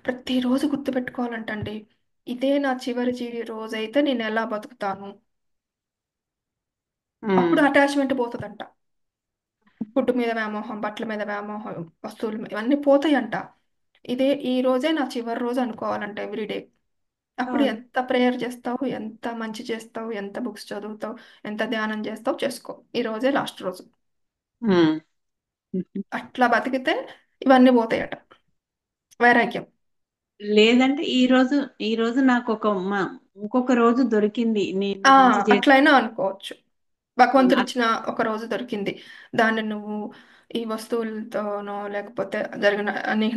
ప్రతిరోజు గుర్తుపెట్టుకోవాలంటండి, ఇదే నా చివరి రోజు అయితే నేను ఎలా బతుకుతాను. అప్పుడు అటాచ్మెంట్ పోతుందంట. ఫుడ్ మీద వ్యామోహం, బట్టల మీద వ్యామోహం, వస్తువుల మీద ఇవన్నీ పోతాయంట. ఇదే ఈ రోజే నా చివరి రోజు అనుకోవాలంట ఎవ్రీడే. అప్పుడు అవును. ఎంత ప్రేయర్ చేస్తావు, ఎంత మంచి చేస్తావు, ఎంత బుక్స్ చదువుతావు, ఎంత ధ్యానం చేస్తావు చేసుకో, ఈ రోజే లాస్ట్ రోజు. ఉమ్. అట్లా బతికితే ఇవన్నీ పోతాయట. వైరాగ్యం. లేదంటే ఈ రోజు నాకు ఇంకొక రోజు దొరికింది, నేను ఆ మంచి చేస్తాను. అట్లయినా అనుకోవచ్చు. భగవంతుడిచ్చిన ఒక రోజు దొరికింది. దాన్ని నువ్వు ఈ వస్తువులతోనో లేకపోతే జరిగిన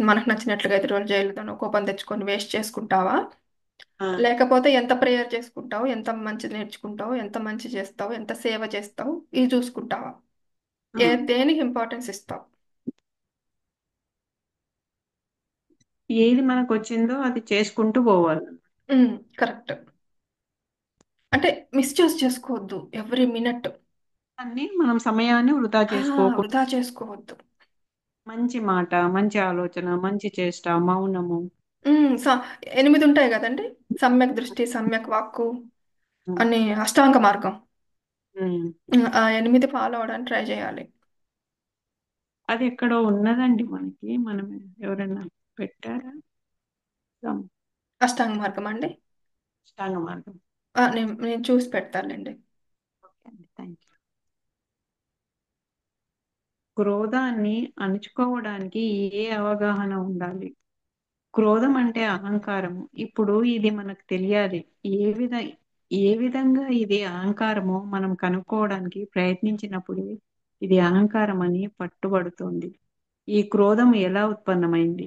మనకు నచ్చినట్లుగా ఎదుటి రోజు జైలుతోనో కోపం తెచ్చుకొని వేస్ట్ చేసుకుంటావా? లేకపోతే ఎంత ప్రేయర్ చేసుకుంటావు, ఎంత మంచి నేర్చుకుంటావు, ఎంత మంచి చేస్తావు, ఎంత సేవ చేస్తావు, ఇది చూసుకుంటావా? దేనికి ఇంపార్టెన్స్ ఇస్తావు? ఏది మనకు వచ్చిందో అది చేసుకుంటూ పోవాలి. కరెక్ట్. అంటే మిస్యూజ్ చేసుకోవద్దు ఎవ్రీ మినిట్. అన్ని మనం సమయాన్ని వృధా చేసుకోకూడదు. వృధా చేసుకోవద్దు. మంచి మాట, మంచి ఆలోచన, మంచి చేష్ట, మౌనము. ఉమ్, స- 8 ఉంటాయి కదండి. సమ్యక్ దృష్టి, సమ్యక్ వాక్కు అని అష్టాంగ మార్గం. ఉమ్. ఆ 8 ఫాలో అవడానికి ట్రై చేయాలి. అది ఎక్కడో ఉన్నదండి మనకి, మనం ఎవరైనా పెట్టారా? సం- అష్టాంగ మార్గం అండి. అష్టాంగ మార్గం. నేను చూసి పెడతానండి. ఓకే అండి, థ్యాంక్ యూ. క్రోధాన్ని అణుచుకోవడానికి ఏ అవగాహన ఉండాలి? క్రోధం అంటే అహంకారము. ఇప్పుడు ఇది మనకు తెలియాలి. ఏ విధ ఏ విధంగా ఇది అహంకారమో మనం కనుక్కోవడానికి ప్రయత్నించినప్పుడు ఇది అహంకారం అని పట్టుబడుతోంది. ఈ క్రోధం ఎలా ఉత్పన్నమైంది?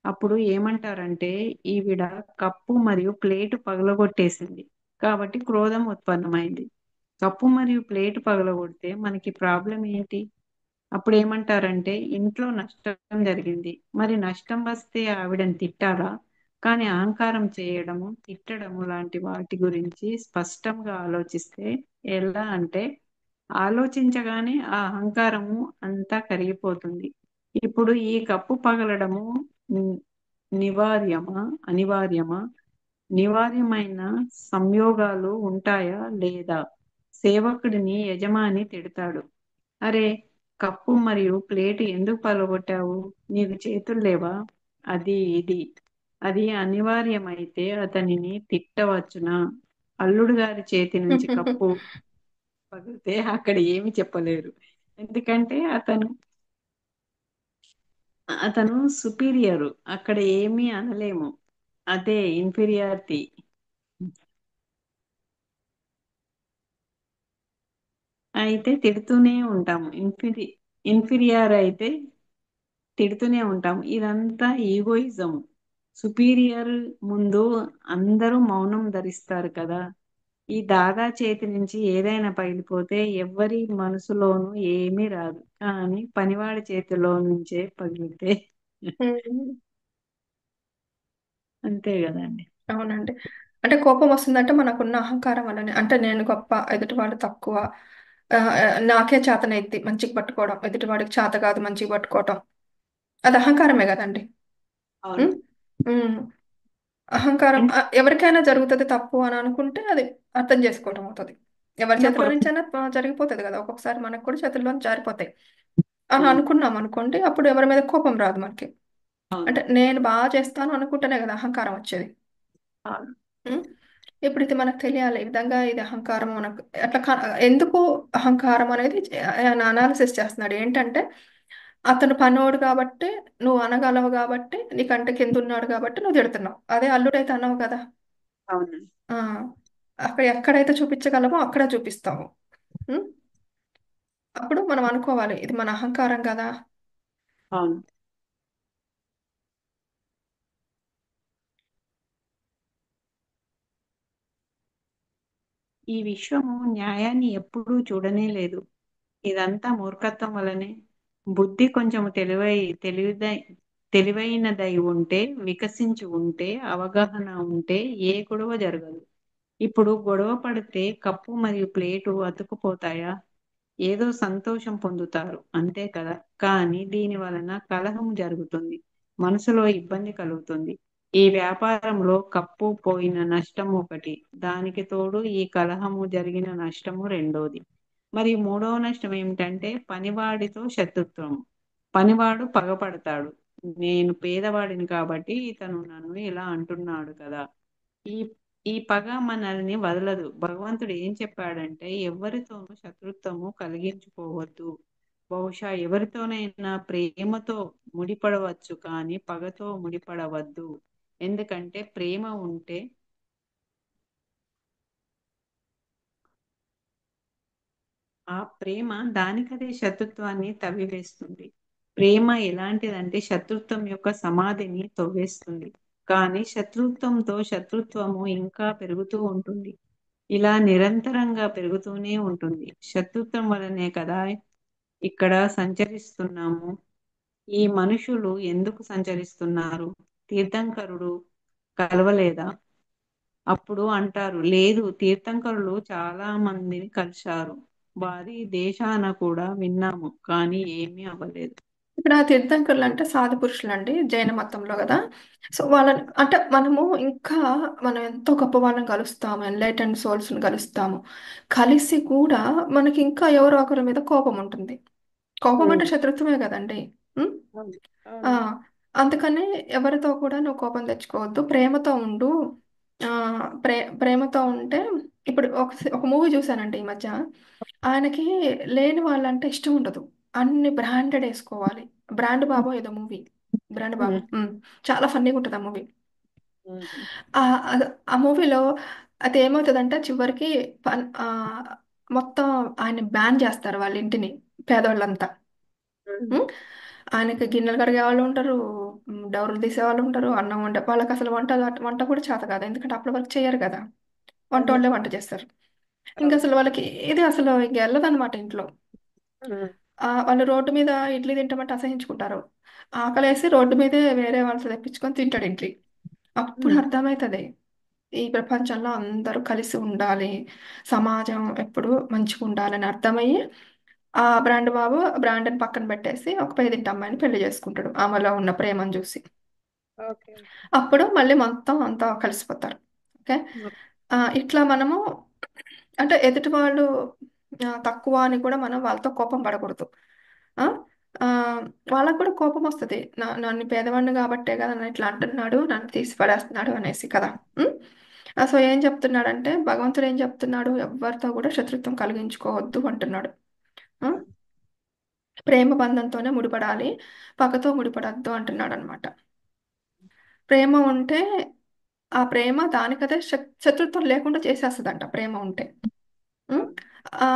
అప్పుడు ఏమంటారంటే ఈవిడ కప్పు మరియు ప్లేటు పగలగొట్టేసింది కాబట్టి క్రోధం ఉత్పన్నమైంది. కప్పు మరియు ప్లేటు పగలగొడితే మనకి ప్రాబ్లం ఏంటి? అప్పుడు ఏమంటారంటే ఇంట్లో నష్టం జరిగింది. మరి నష్టం వస్తే ఆవిడని తిట్టారా? కానీ అహంకారం చేయడము, తిట్టడము లాంటి వాటి గురించి స్పష్టంగా ఆలోచిస్తే ఎలా అంటే ఆలోచించగానే ఆ అహంకారము అంతా కరిగిపోతుంది. ఇప్పుడు ఈ కప్పు పగలడము ని- నివార్యమా? అనివార్యమా? నివార్యమైన సంయోగాలు ఉంటాయా లేదా? సేవకుడిని యజమాని తిడతాడు. అరే, కప్పు మరియు ప్లేటు ఎందుకు పగలగొట్టావు? నీకు చేతులు లేవా? అది ఇది. అది అనివార్యమైతే అతనిని తిట్టవచ్చునా? అల్లుడు గారి చేతి నుంచి కప్పు పగిలితే అక్కడ ఏమి చెప్పలేరు. ఎందుకంటే అతను సుపీరియరు. అక్కడ ఏమీ అనలేము. అదే ఇన్ఫీరియారిటీ. అయితే తిడుతూనే ఉంటాము. ఇన్ఫీరియర్ అయితే తిడుతూనే ఉంటాం. ఇదంతా ఈగోయిజం. సుపీరియర్ ముందు అందరూ మౌనం ధరిస్తారు కదా. ఈ దాదా చేతి నుంచి ఏదైనా పగిలిపోతే ఎవ్వరి మనసులోనూ ఏమీ రాదు. కానీ పనివాడి చేతిలో నుంచే పగిలితే ఉమ్. అంతే కదండి. అవునండి. అంటే కోపం వస్తుందంటే మనకున్న అహంకారం వల్లనే. అంటే నేను గొప్ప, ఎదుటివాడు తక్కువ, నాకే చేతనైద్ది మంచిగా పట్టుకోవడం, ఎదుటివాడికి చేత కాదు మంచిగా పట్టుకోవడం, అది అహంకారమే కదండి. అవును. ఉమ్? ఉమ్. అహంకారం అంటే ఎవరికైనా జరుగుతుంది తప్పు అని అనుకుంటే అది అర్థం చేసుకోవడం అవుతుంది. ఎవరి చిన్న చేతిలో పొరపాటు. నుంచైనా జరిగిపోతుంది కదా, ఒక్కొక్కసారి మనకు కూడా చేతుల్లో జారిపోతాయి అని అవును. అనుకున్నాం అనుకోండి, అప్పుడు ఎవరి మీద కోపం రాదు మనకి. అవును. అంటే నేను బాగా చేస్తాను అనుకుంటేనే కదా అహంకారం వచ్చేది. అవును. ఉం? ఇప్పుడు ఇది మనకు తెలియాలి, ఈ విధంగా ఇది అహంకారం మనకు అట్లా ఎందుకు అహంకారం అనేది ఆయన అనాలిసిస్ చేస్తున్నాడు. ఏంటంటే అతను పనోడు కాబట్టి నువ్వు అనగలవు, కాబట్టి నీకంటే కింద ఉన్నాడు కాబట్టి నువ్వు తిడుతున్నావు. అదే అల్లుడైతే అన్నావు కదా. అవును. ఆ, అక్కడ ఎక్కడైతే చూపించగలమో అక్కడ చూపిస్తాము. ఉం? అప్పుడు మనం అనుకోవాలి ఇది మన అహంకారం కదా. అవును. ఈ విశ్వము న్యాయాన్ని ఎప్పుడూ చూడనే లేదు. ఇదంతా మూర్ఖత్వం వలనే. బుద్ధి కొంచెం తెలివైనదై ఉంటే, వికసించి ఉంటే, అవగాహన ఉంటే ఏ గొడవ జరగదు. ఇప్పుడు గొడవ పడితే కప్పు మరియు ప్లేటు అతుక్కుపోతాయా? ఏదో సంతోషం పొందుతారు అంతే కదా. కానీ దీని వలన కలహం జరుగుతుంది. మనసులో ఇబ్బంది కలుగుతుంది. ఈ వ్యాపారంలో కప్పు పోయిన నష్టం ఒకటి, దానికి తోడు ఈ కలహము జరిగిన నష్టము రెండోది. మరి మూడవ నష్టం ఏమిటంటే పనివాడితో శత్రుత్వం. పనివాడు పగపడతాడు. నేను పేదవాడిని కాబట్టి ఇతను నన్ను ఇలా అంటున్నాడు కదా. ఈ ఈ పగ మనల్ని వదలదు. భగవంతుడు ఏం చెప్పాడంటే ఎవరితోనూ శత్రుత్వము కలిగించుకోవద్దు. బహుశా ఎవరితోనైనా ప్రేమతో ముడిపడవచ్చు కానీ పగతో ముడిపడవద్దు. ఎందుకంటే ప్రేమ ఉంటే ఆ ప్రేమ దానికదే శత్రుత్వాన్ని తవ్వివేస్తుంది. ప్రేమ ఎలాంటిదంటే శత్రుత్వం యొక్క సమాధిని తవ్వేస్తుంది. కానీ శత్రుత్వంతో శత్రుత్వము ఇంకా పెరుగుతూ ఉంటుంది. ఇలా నిరంతరంగా పెరుగుతూనే ఉంటుంది. శత్రుత్వం వలనే కదా ఇక్కడ సంచరిస్తున్నాము. ఈ మనుషులు ఎందుకు సంచరిస్తున్నారు? తీర్థంకరుడు కలవలేదా? అప్పుడు అంటారు లేదు, తీర్థంకరులు చాలా మందిని కలిశారు. వారి దేశాన కూడా విన్నాము కానీ ఏమీ అవ్వలేదు. ఇక్కడ తీర్థంకర్లు అంటే సాధు పురుషులు అండి, జైన మతంలో కదా. సో వాళ్ళని అంటే మనము ఇంకా, మనం ఎంతో గొప్ప వాళ్ళని కలుస్తాము, ఎన్లైటెండ్ సోల్స్ని కలుస్తాము. కలిసి కూడా మనకి ఇంకా ఎవరో ఒకరి మీద కోపం ఉంటుంది. కోపం అంటే ఉమ్. శత్రుత్వమే కదండి. ఉం? అవును. ఆ, అవును. అందుకని ఎవరితో కూడా నువ్వు కోపం తెచ్చుకోవద్దు, ప్రేమతో ఉండు. ఆ, ప్రేమతో ఉంటే, ఇప్పుడు ఒక మూవీ చూసానండి ఈ మధ్య. ఆయనకి లేని వాళ్ళంటే ఇష్టం ఉండదు, అన్ని బ్రాండెడ్ వేసుకోవాలి. బ్రాండ్ బాబు ఏదో మూవీ, బ్రాండ్ బాబు, ఉమ్. చాలా ఫన్నీగా ఉంటుంది ఆ మూవీ. ఉమ్. ఆ ఆ మూవీలో అది ఏమవుతుందంటే చివరికి మొత్తం ఆయన బ్యాన్ చేస్తారు వాళ్ళ ఇంటిని, పేదోళ్ళంతా. ఉమ్. ఉం? ఆయనకి గిన్నెలు కడిగే వాళ్ళు ఉంటారు, డౌరులు తీసే వాళ్ళు ఉంటారు, అన్నం వండే వాళ్ళకి అసలు వంట కూడా చేత కాదు, ఎందుకంటే అప్పటి వరకు చేయరు కదా. వంట అవును. వాళ్ళే వంట చేస్తారు. ఇంకా అవును. అసలు వాళ్ళకి ఏది అసలు ఇంక వెళ్ళదన్నమాట ఇంట్లో. ఉమ్. వాళ్ళు రోడ్డు మీద ఇడ్లీ తింటామంటే అసహించుకుంటారు. ఆకలేసి రోడ్డు మీదే వేరే వాళ్ళతో తెప్పించుకొని తింటాడు ఇడ్లీ. అప్పుడు ఉమ్. అర్థమవుతుంది ఈ ప్రపంచంలో అందరూ కలిసి ఉండాలి, సమాజం ఎప్పుడు మంచిగా ఉండాలని అర్థమయ్యి ఆ బ్రాండ్ బాబు బ్రాండ్ని పక్కన పెట్టేసి ఒక పేదింటి అమ్మాయిని పెళ్లి చేసుకుంటాడు ఆమెలో ఉన్న ప్రేమను చూసి. ఓకే. అప్పుడు మళ్ళీ మొత్తం అంతా కలిసిపోతారు. ఓకే. ఇట్లా మనము అంటే ఎదుటి వాళ్ళు తక్కువ అని కూడా మనం వాళ్ళతో కోపం పడకూడదు. ఆ ఆ, వాళ్ళకు కూడా కోపం వస్తుంది, నన్ను పేదవాడిని కాబట్టే కదా నన్ను ఇట్లా అంటున్నాడు, నన్ను తీసి పడేస్తున్నాడు అనేసి కదా. ఉం? సో ఏం చెప్తున్నాడంటే భగవంతుడు ఏం చెప్తున్నాడు, ఎవరితో కూడా శత్రుత్వం కలిగించుకోవద్దు అంటున్నాడు. ఆ? ప్రేమ బంధంతోనే ముడిపడాలి, పగతో ముడిపడద్దు అంటున్నాడు అనమాట. ప్రేమ ఉంటే ఆ ప్రేమ దానికదే శత్రుత్వం లేకుండా చేసేస్తుందంట ప్రేమ ఉంటే. ఉం? అవును. ఆ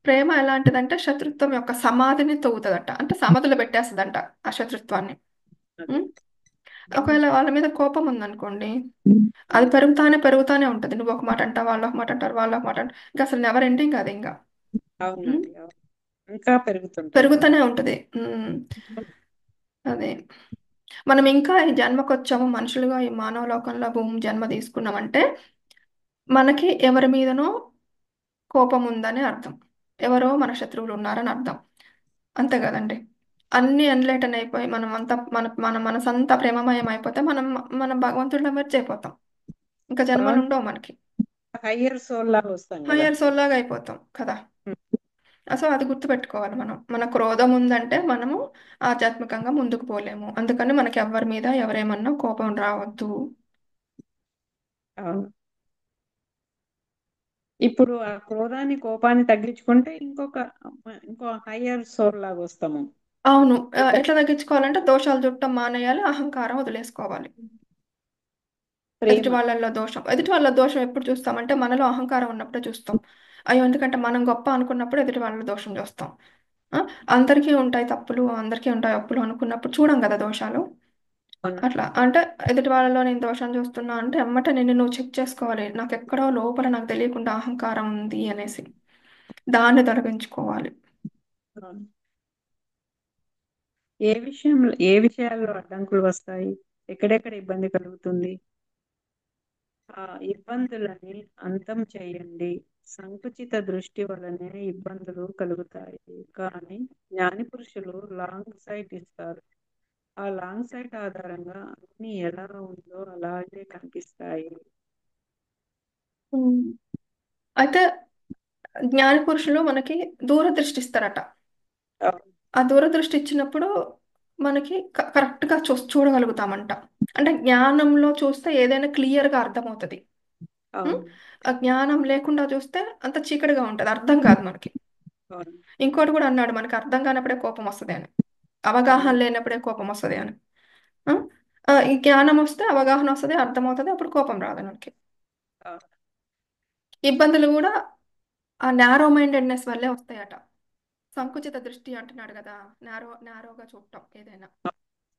ప్రేమ ఎలాంటిదంటే శత్రుత్వం యొక్క సమాధిని తవ్వుతుందట, అంటే సమాధిలో పెట్టేస్తుందంట ఆ శత్రుత్వాన్ని. అదే. ఉం? ఒకవేళ వాళ్ళ మీద కోపం ఉందనుకోండి, అది పెరుగుతానే ఉంటది. నువ్వు ఒక మాట అంటావు, వాళ్ళు ఒక మాట అంటారు, వాళ్ళు ఒక మాట అంటారు, ఇంకా అసలు నెవర్ ఎండింగ్ అది ఇంకా. ఉం? అవునండి. అవును. ఇంకా పెరుగుతుంటది. పెరుగుతూనే ఉంటది. అదే మనం ఇంకా ఈ జన్మకు వచ్చాము మనుషులుగా ఈ మానవ లోకంలో భూమి జన్మ తీసుకున్నామంటే మనకి ఎవరి మీదనో కోపం ఉందని అర్థం, ఎవరో మన శత్రువులు ఉన్నారని అర్థం. అంతే కదండి. అన్ని ఎన్లైటన్ అయిపోయి మనం అంతా మన మనసంతా ప్రేమమయం అయిపోతే మనం మనం భగవంతుడిలో మెర్జ్ అయిపోతాం, ఇంకా జన్మలు ఉండవు మనకి. హయ్యర్ సోల్ లాగా వస్తాం కదా. హయ్యర్ సోల్ లాగా అయిపోతాం కదా. ఉమ్. సో అది గుర్తుపెట్టుకోవాలి మనం. మన క్రోధం ఉందంటే మనము ఆధ్యాత్మికంగా ముందుకు పోలేము. అందుకని మనకి ఎవరి మీద ఎవరేమన్నా కోపం రావద్దు. అవును. ఇప్పుడు ఆ క్రోధాన్ని కోపాన్ని తగ్గించుకుంటే ఇంకో హయ్యర్ సోల్ లాగా వస్తాము. అవును. ఇంకా ఎట్లా తగ్గించుకోవాలంటే దోషాలు చుట్టం మానేయాలి, అహంకారం వదిలేసుకోవాలి. ప్రేమ. ఎదుటి వాళ్ళ దోషం ఎప్పుడు చూస్తామంటే మనలో అహంకారం ఉన్నప్పుడే చూస్తాం. అయ్యో ఎందుకంటే మనం గొప్ప అనుకున్నప్పుడు ఎదుటి వాళ్ళ దోషం చూస్తాం. ఆ, అందరికీ ఉంటాయి తప్పులు, అందరికీ ఉంటాయి అప్పులు అనుకున్నప్పుడు చూడం కదా దోషాలు. అవును. అట్లా అంటే ఎదుటి వాళ్ళలో నేను దోషం చూస్తున్నా అంటే ఎమ్మటే నిన్ను నువ్వు చెక్ చేసుకోవాలి, నాకు ఎక్కడో లోపల నాకు తెలియకుండా అహంకారం ఉంది అనేసి దాన్ని తొలగించుకోవాలి. అవును. ఏ విషయాల్లో అడ్డంకులు వస్తాయి, ఎక్కడెక్కడ ఇబ్బంది కలుగుతుంది, ఆ ఇబ్బందులని అంతం చేయండి. సంకుచిత దృష్టి వలనే ఇబ్బందులు కలుగుతాయి, కానీ జ్ఞాని పురుషులు లాంగ్ సైట్ ఇస్తారు. ఆ లాంగ్ సైట్ ఆధారంగా అన్ని ఎలా ఉందో అలాగే కనిపిస్తాయి. ఉమ్. అయితే జ్ఞాన పురుషులు మనకి దూరదృష్టి ఇస్తారట. అవును. ఆ దూరదృష్టి ఇచ్చినప్పుడు మనకి కరెక్ట్గా చూడగలుగుతామంట. అంటే జ్ఞానంలో చూస్తే ఏదైనా క్లియర్గా అర్థమవుతుంది. ఉం? అవును. ఆ జ్ఞానం లేకుండా చూస్తే అంత చీకటిగా ఉంటుంది, అర్థం కాదు మనకి. అవును. ఇంకోటి కూడా అన్నాడు, మనకి అర్థం కానప్పుడే కోపం వస్తుంది అని, అవగాహన అవును. లేనప్పుడే కోపం వస్తుంది అని. ఆ? ఈ జ్ఞానం వస్తే అవగాహన వస్తుంది, అర్థమవుతుంది, అప్పుడు కోపం రాదు మనకి. అవును. ఇబ్బందులు కూడా ఆ నారో మైండెడ్నెస్ వల్లే వస్తాయట. సంకుచిత దృష్టి అంటున్నాడు కదా, నారోగా చూడటం ఏదైనా.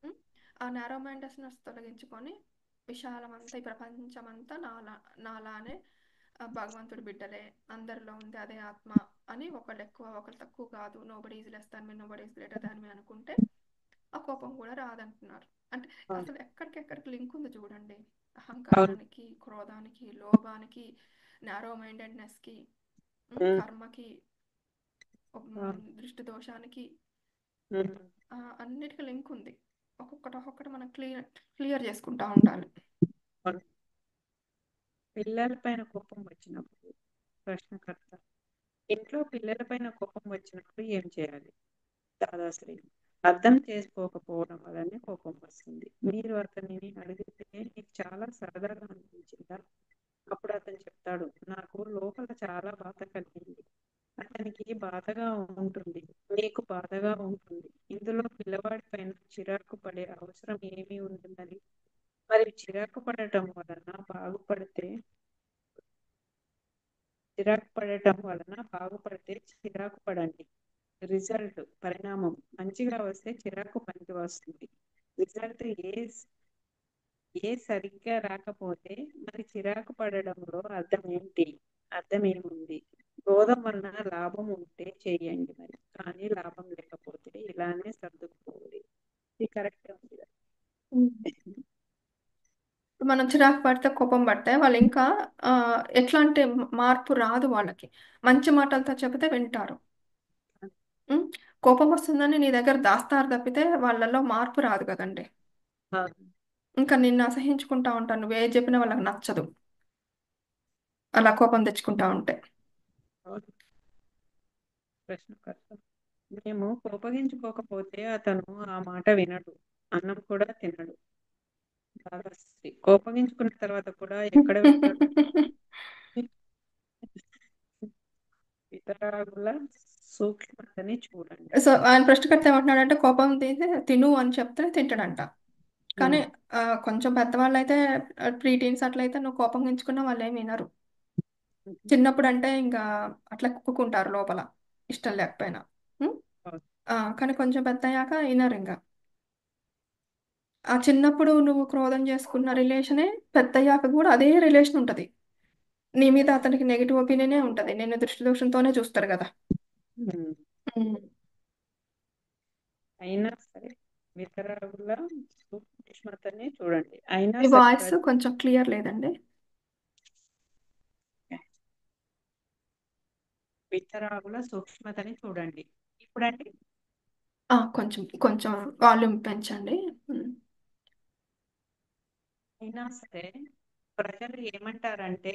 ఉం? ఆ నారో మైండెడ్నెస్ తొలగించుకొని విశాలమంతా ఈ ప్రపంచమంతా నాలానే భగవంతుడి బిడ్డలే, అందరిలో ఉంది అదే ఆత్మ అని ఒకళ్ళు ఎక్కువ ఒకళ్ళు తక్కువ కాదు, nobody is less than me, nobody is greater than me అనుకుంటే ఆ కోపం కూడా రాదంటున్నారు. అంటే అవును. అసలు ఎక్కడికెక్కడికి లింక్ ఉంది చూడండి, అవును. అహంకారానికి, క్రోధానికి, లోభానికి, నారో మైండెడ్నెస్కి, ఉమ్. కర్మకి, అవును. దృష్టి దోషానికి, ఉమ్. అన్నిటికీ లింక్ ఉంది. ఒక్కొక్కటి మనం క్లియర్ చేసుకుంటా ఉండాలి. అవును. పిల్లల పైన కోపం వచ్చినప్పుడు ప్రశ్నకర్త, ఇంట్లో పిల్లల పైన కోపం వచ్చినప్పుడు ఏం చేయాలి? దాదాశ్రీ, అర్థం చేసుకోకపోవడం వల్లనే కోపం వస్తుంది. మీరు అతనిని అడిగితే నీకు చాలా సరదాగా అనిపించిందా? అప్పుడు అతను చెప్తాడు, నాకు లోపల చాలా బాధ కలిగింది. అతనికి బాధగా ఉంటుంది, నీకు బాధగా ఉంటుంది. ఇందులో పిల్లవాడి పైన చిరాకు పడే అవసరం ఏమీ ఉంటుందని? మరి చిరాకు పడటం వలన బాగుపడితే చిరాకు పడండి. రిజల్ట్ పరిణామం మంచిగా వస్తే చిరాకు పనికి వస్తుంది, రిజల్ట్ ఏ సరిగ్గా రాకపోతే మరి చిరాకు పడడంలో అర్థం ఏంటి? అర్థం ఏముంది? క్రోధం వలన లాభం ఉంటే చేయండి మరి, కానీ లాభం లేకపోతే ఇలానే సర్దుకుపోండి. ఇది కరెక్ట్ ఉంది కదా? మనం చిరాకు పడితే కోపం పడితే వాళ్ళు ఇంకా ఆ, ఎట్లాంటి మార్పు రాదు వాళ్ళకి. మంచి మాటలతో చెబితే వింటారు. ఉం? కోపం వస్తుందని నీ దగ్గర దాస్తారు తప్పితే వాళ్ళలో మార్పు రాదు కదండి. ఆ, ఇంకా నిన్ను అసహించుకుంటా ఉంటాను, నువ్వు ఏది చెప్పినా వాళ్ళకి నచ్చదు అలా కోపం తెచ్చుకుంటా ఉంటే. అవును. ప్రశ్నకర్త: మేము కోపగించుకోకపోతే అతను ఆ మాట వినడు, అన్నం కూడా తినడు. దాదాశ్రీ: కోపగించుకున్న తర్వాత కూడా ఎక్కడ వెళ్తాడు? ఇతరాగుల సూక్ష్మతని చూడండి. సో ఆయన ప్రశ్నకర్త ఏమంటున్నాడంటే కోపం తీసి తిను అని చెప్తే తింటాడంట. కానీ ఉమ్, కొంచెం పెద్దవాళ్ళు అయితే, ప్రీ టీన్స్ అట్లయితే నువ్వు కోపం పెంచుకున్నా వాళ్ళు ఏమి వినరు. ఉమ్, చిన్నప్పుడు అంటే ఇంకా అట్లా కుక్కుంటారు లోపల, ఇష్టం లేకపోయినా. ఉం? అవును. కానీ కొంచెం పెద్ద అయ్యాక వినరు ఇంకా. ఆ చిన్నప్పుడు నువ్వు క్రోధం చేసుకున్న రిలేషనే పెద్దయ్యాక కూడా అదే రిలేషన్ ఉంటది. నీ మీద అతనికి నెగిటివ్ ఒపీనియనే ఉంటది, నేను దృష్టి దోషంతోనే చూస్తారు కదా. ఉమ్. ఉం. అయినా సరే ఇతరాగుల సూక్ష్మతని చూడండి. అయినా మీ సరే వాయిస్ కొంచెం క్లియర్ లేదండి. వితరాగుల సూక్ష్మతని చూడండి. ఇప్పుడండి కొంచెం కొంచెం వాల్యూమ్ పెంచండి. ఉం. అయినా సరే ప్రజలు ఏమంటారంటే,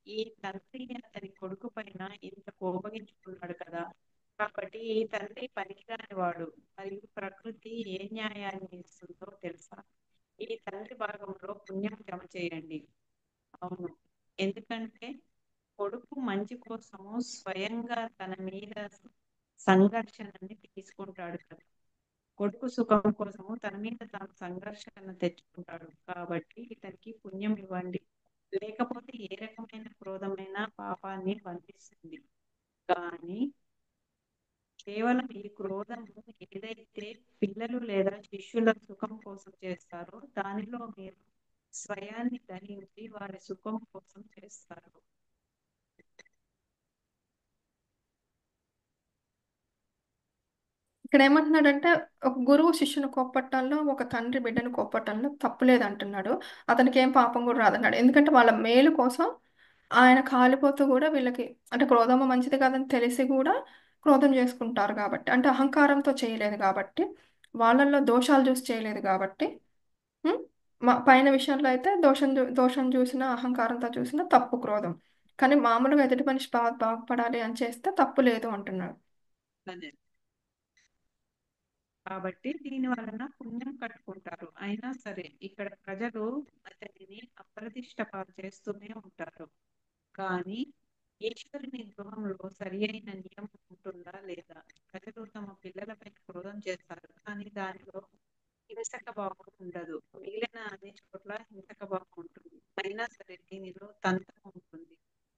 ఈ తండ్రి అతని కొడుకు పైన ఇంత కోపగించుకున్నాడు కదా, కాబట్టి ఈ తండ్రి పనికిరాని వాడు, మరియు ప్రకృతి ఏ న్యాయాన్ని ఇస్తుందో తెలుసా? ఈ తండ్రి భాగంలో పుణ్యం జమ చేయండి. అవును, ఎందుకంటే కొడుకు మంచి కోసము స్వయంగా తన మీద సంఘర్షణని తీసుకుంటాడు కదా. కొడుకు సుఖం కోసము తన మీద తాను సంఘర్షణ తెచ్చుకుంటాడు, కాబట్టి ఇతనికి పుణ్యం ఇవ్వండి. లేకపోతే ఏ రకమైన క్రోధమైన పాపాన్ని బంధిస్తుంది. కానీ కేవలం ఈ క్రోధము ఏదైతే పిల్లలు లేదా శిష్యుల సుఖం కోసం చేస్తారో దానిలో మీరు స్వయాన్ని దహించి వారి సుఖం కోసం చేస్తారు. ఇక్కడ ఏమంటున్నాడంటే ఒక గురువు శిష్యుని కోప్పట్టాల్లో, ఒక తండ్రి బిడ్డను కోప్పట్టాల్లో తప్పు లేదంటున్నాడు. అతనికి ఏం పాపం కూడా రాదన్నాడు, ఎందుకంటే వాళ్ళ మేలు కోసం ఆయన కాలిపోతూ కూడా వీళ్ళకి, అంటే క్రోధము మంచిది కాదని తెలిసి కూడా క్రోధం చేసుకుంటారు కాబట్టి, అంటే అహంకారంతో చేయలేదు కాబట్టి, వాళ్ళల్లో దోషాలు చూసి చేయలేదు కాబట్టి. ఉం? పైన విషయంలో అయితే దోషం చూసినా అహంకారంతో చూసినా తప్పు క్రోధం. కానీ మామూలుగా ఎదుటి మనిషి బాగుపడాలి అని చేస్తే తప్పు లేదు అంటున్నాడు. అదే, కాబట్టి దీని వలన పుణ్యం కట్టుకుంటారు. అయినా సరే ఇక్కడ ప్రజలు అతనిని అప్రతిష్ట పాలు చేస్తూనే ఉంటారు. కానీ ఈశ్వరుని గృహంలో సరి అయిన నియమం ఉంటుందా లేదా? ప్రజలు తమ పిల్లలపై క్రోధం చేస్తారు, కానీ దానిలో హింసక భావం ఉండదు. మిగిలిన అన్ని చోట్ల హింసక భావం ఉంటుంది. అయినా సరే దీనిలో తంత్రం ఉంటుంది.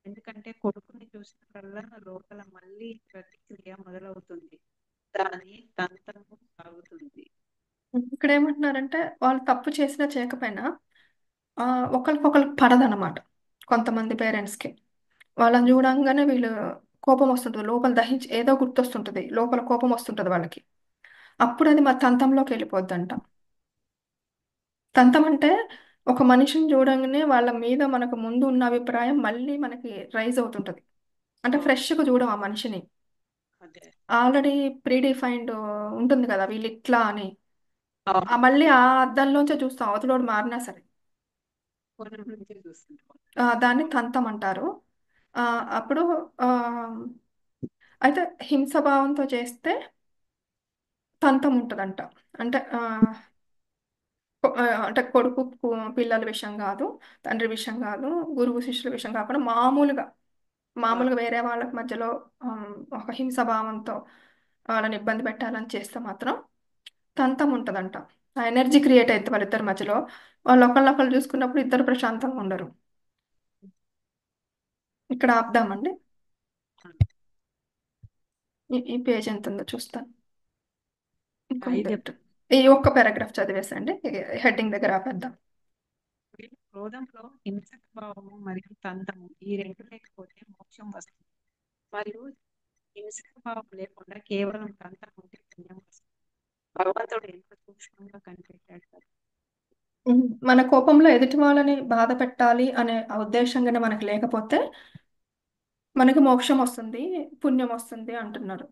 ఎందుకంటే కొడుకుని చూసినప్పుడల్లా లోపల మళ్ళీ ప్రతిక్రియ మొదలవుతుంది. దాని తంత్రము సాగుతుంది. ఇక్కడ ఏమంటున్నారంటే వాళ్ళు తప్పు చేసినా చేయకపోయినా ఆ, ఒకరికొకరికి పడదన్నమాట. కొంతమంది పేరెంట్స్కి వాళ్ళని చూడంగానే వీళ్ళు కోపం వస్తుంటుంది లోపల, దహించి ఏదో గుర్తొస్తుంటుంది లోపల, కోపం వస్తుంటుంది వాళ్ళకి. అప్పుడు అది మా తంతంలోకి వెళ్ళిపోద్దంట. తంతం అంటే ఒక మనిషిని చూడంగానే వాళ్ళ మీద మనకు ముందు ఉన్న అభిప్రాయం మళ్ళీ మనకి రైజ్ అవుతుంటది. అంటే అవును. ఫ్రెష్గా చూడం ఆ మనిషిని. అదే. ఆల్రెడీ ప్రీడిఫైన్డ్ ఉంటుంది కదా వీళ్ళు ఇట్లా అని. అవును. మళ్ళీ ఆ అద్దంలోంచే చూస్తాం అవతలోడు మారినా సరే. కోణం నుంచి చూస్తుంటాం. దాన్ని తంతం అంటారు. ఆ, అప్పుడు ఆ, అయితే హింసభావంతో చేస్తే తంతం ఉంటుందంట. అంటే అంటే కొడుకు పిల్లల విషయం కాదు, తండ్రి విషయం కాదు, గురువు శిష్యుల విషయం కాకుండా మామూలుగా, ఆ, మామూలుగా వేరే వాళ్ళకి మధ్యలో ఒక హింసభావంతో వాళ్ళని ఇబ్బంది పెట్టాలని చేస్తే మాత్రం తంతం ఉంటుందంట. ఆ ఎనర్జీ క్రియేట్ అవుతుంది వాళ్ళిద్దరి మధ్యలో. వాళ్ళు ఒకళ్ళొకళ్ళు చూసుకున్నప్పుడు ఇద్దరు ప్రశాంతంగా ఉండరు. ఇక్కడ ఆపుదామండి. ఆ. ఈ పేజ్ ఎంత ఉందో చూస్తాను. ఐదు ఇంకొందరు. ఈ ఒక్క పారాగ్రాఫ్ చదివేసండి, హెడ్డింగ్ దగ్గర ఆపేద్దాం. క్రోధంలో హింసక భావము మరియు తంతము ఈ రెండు లేకపోతే మోక్షం వస్తుంది, మరియు హింసక భావం లేకుండా కేవలం తంతం ఉంటే పుణ్యం వస్తుంది. భగవంతుడు ఎంత సూక్ష్మంగా కనిపెట్టాడు కదా. మన కోపంలో ఎదుటి వాళ్ళని బాధ పెట్టాలి అనే ఆ ఉద్దేశం కనుక మనకు లేకపోతే మనకి మోక్షం వస్తుంది, పుణ్యం వస్తుంది అంటున్నారు.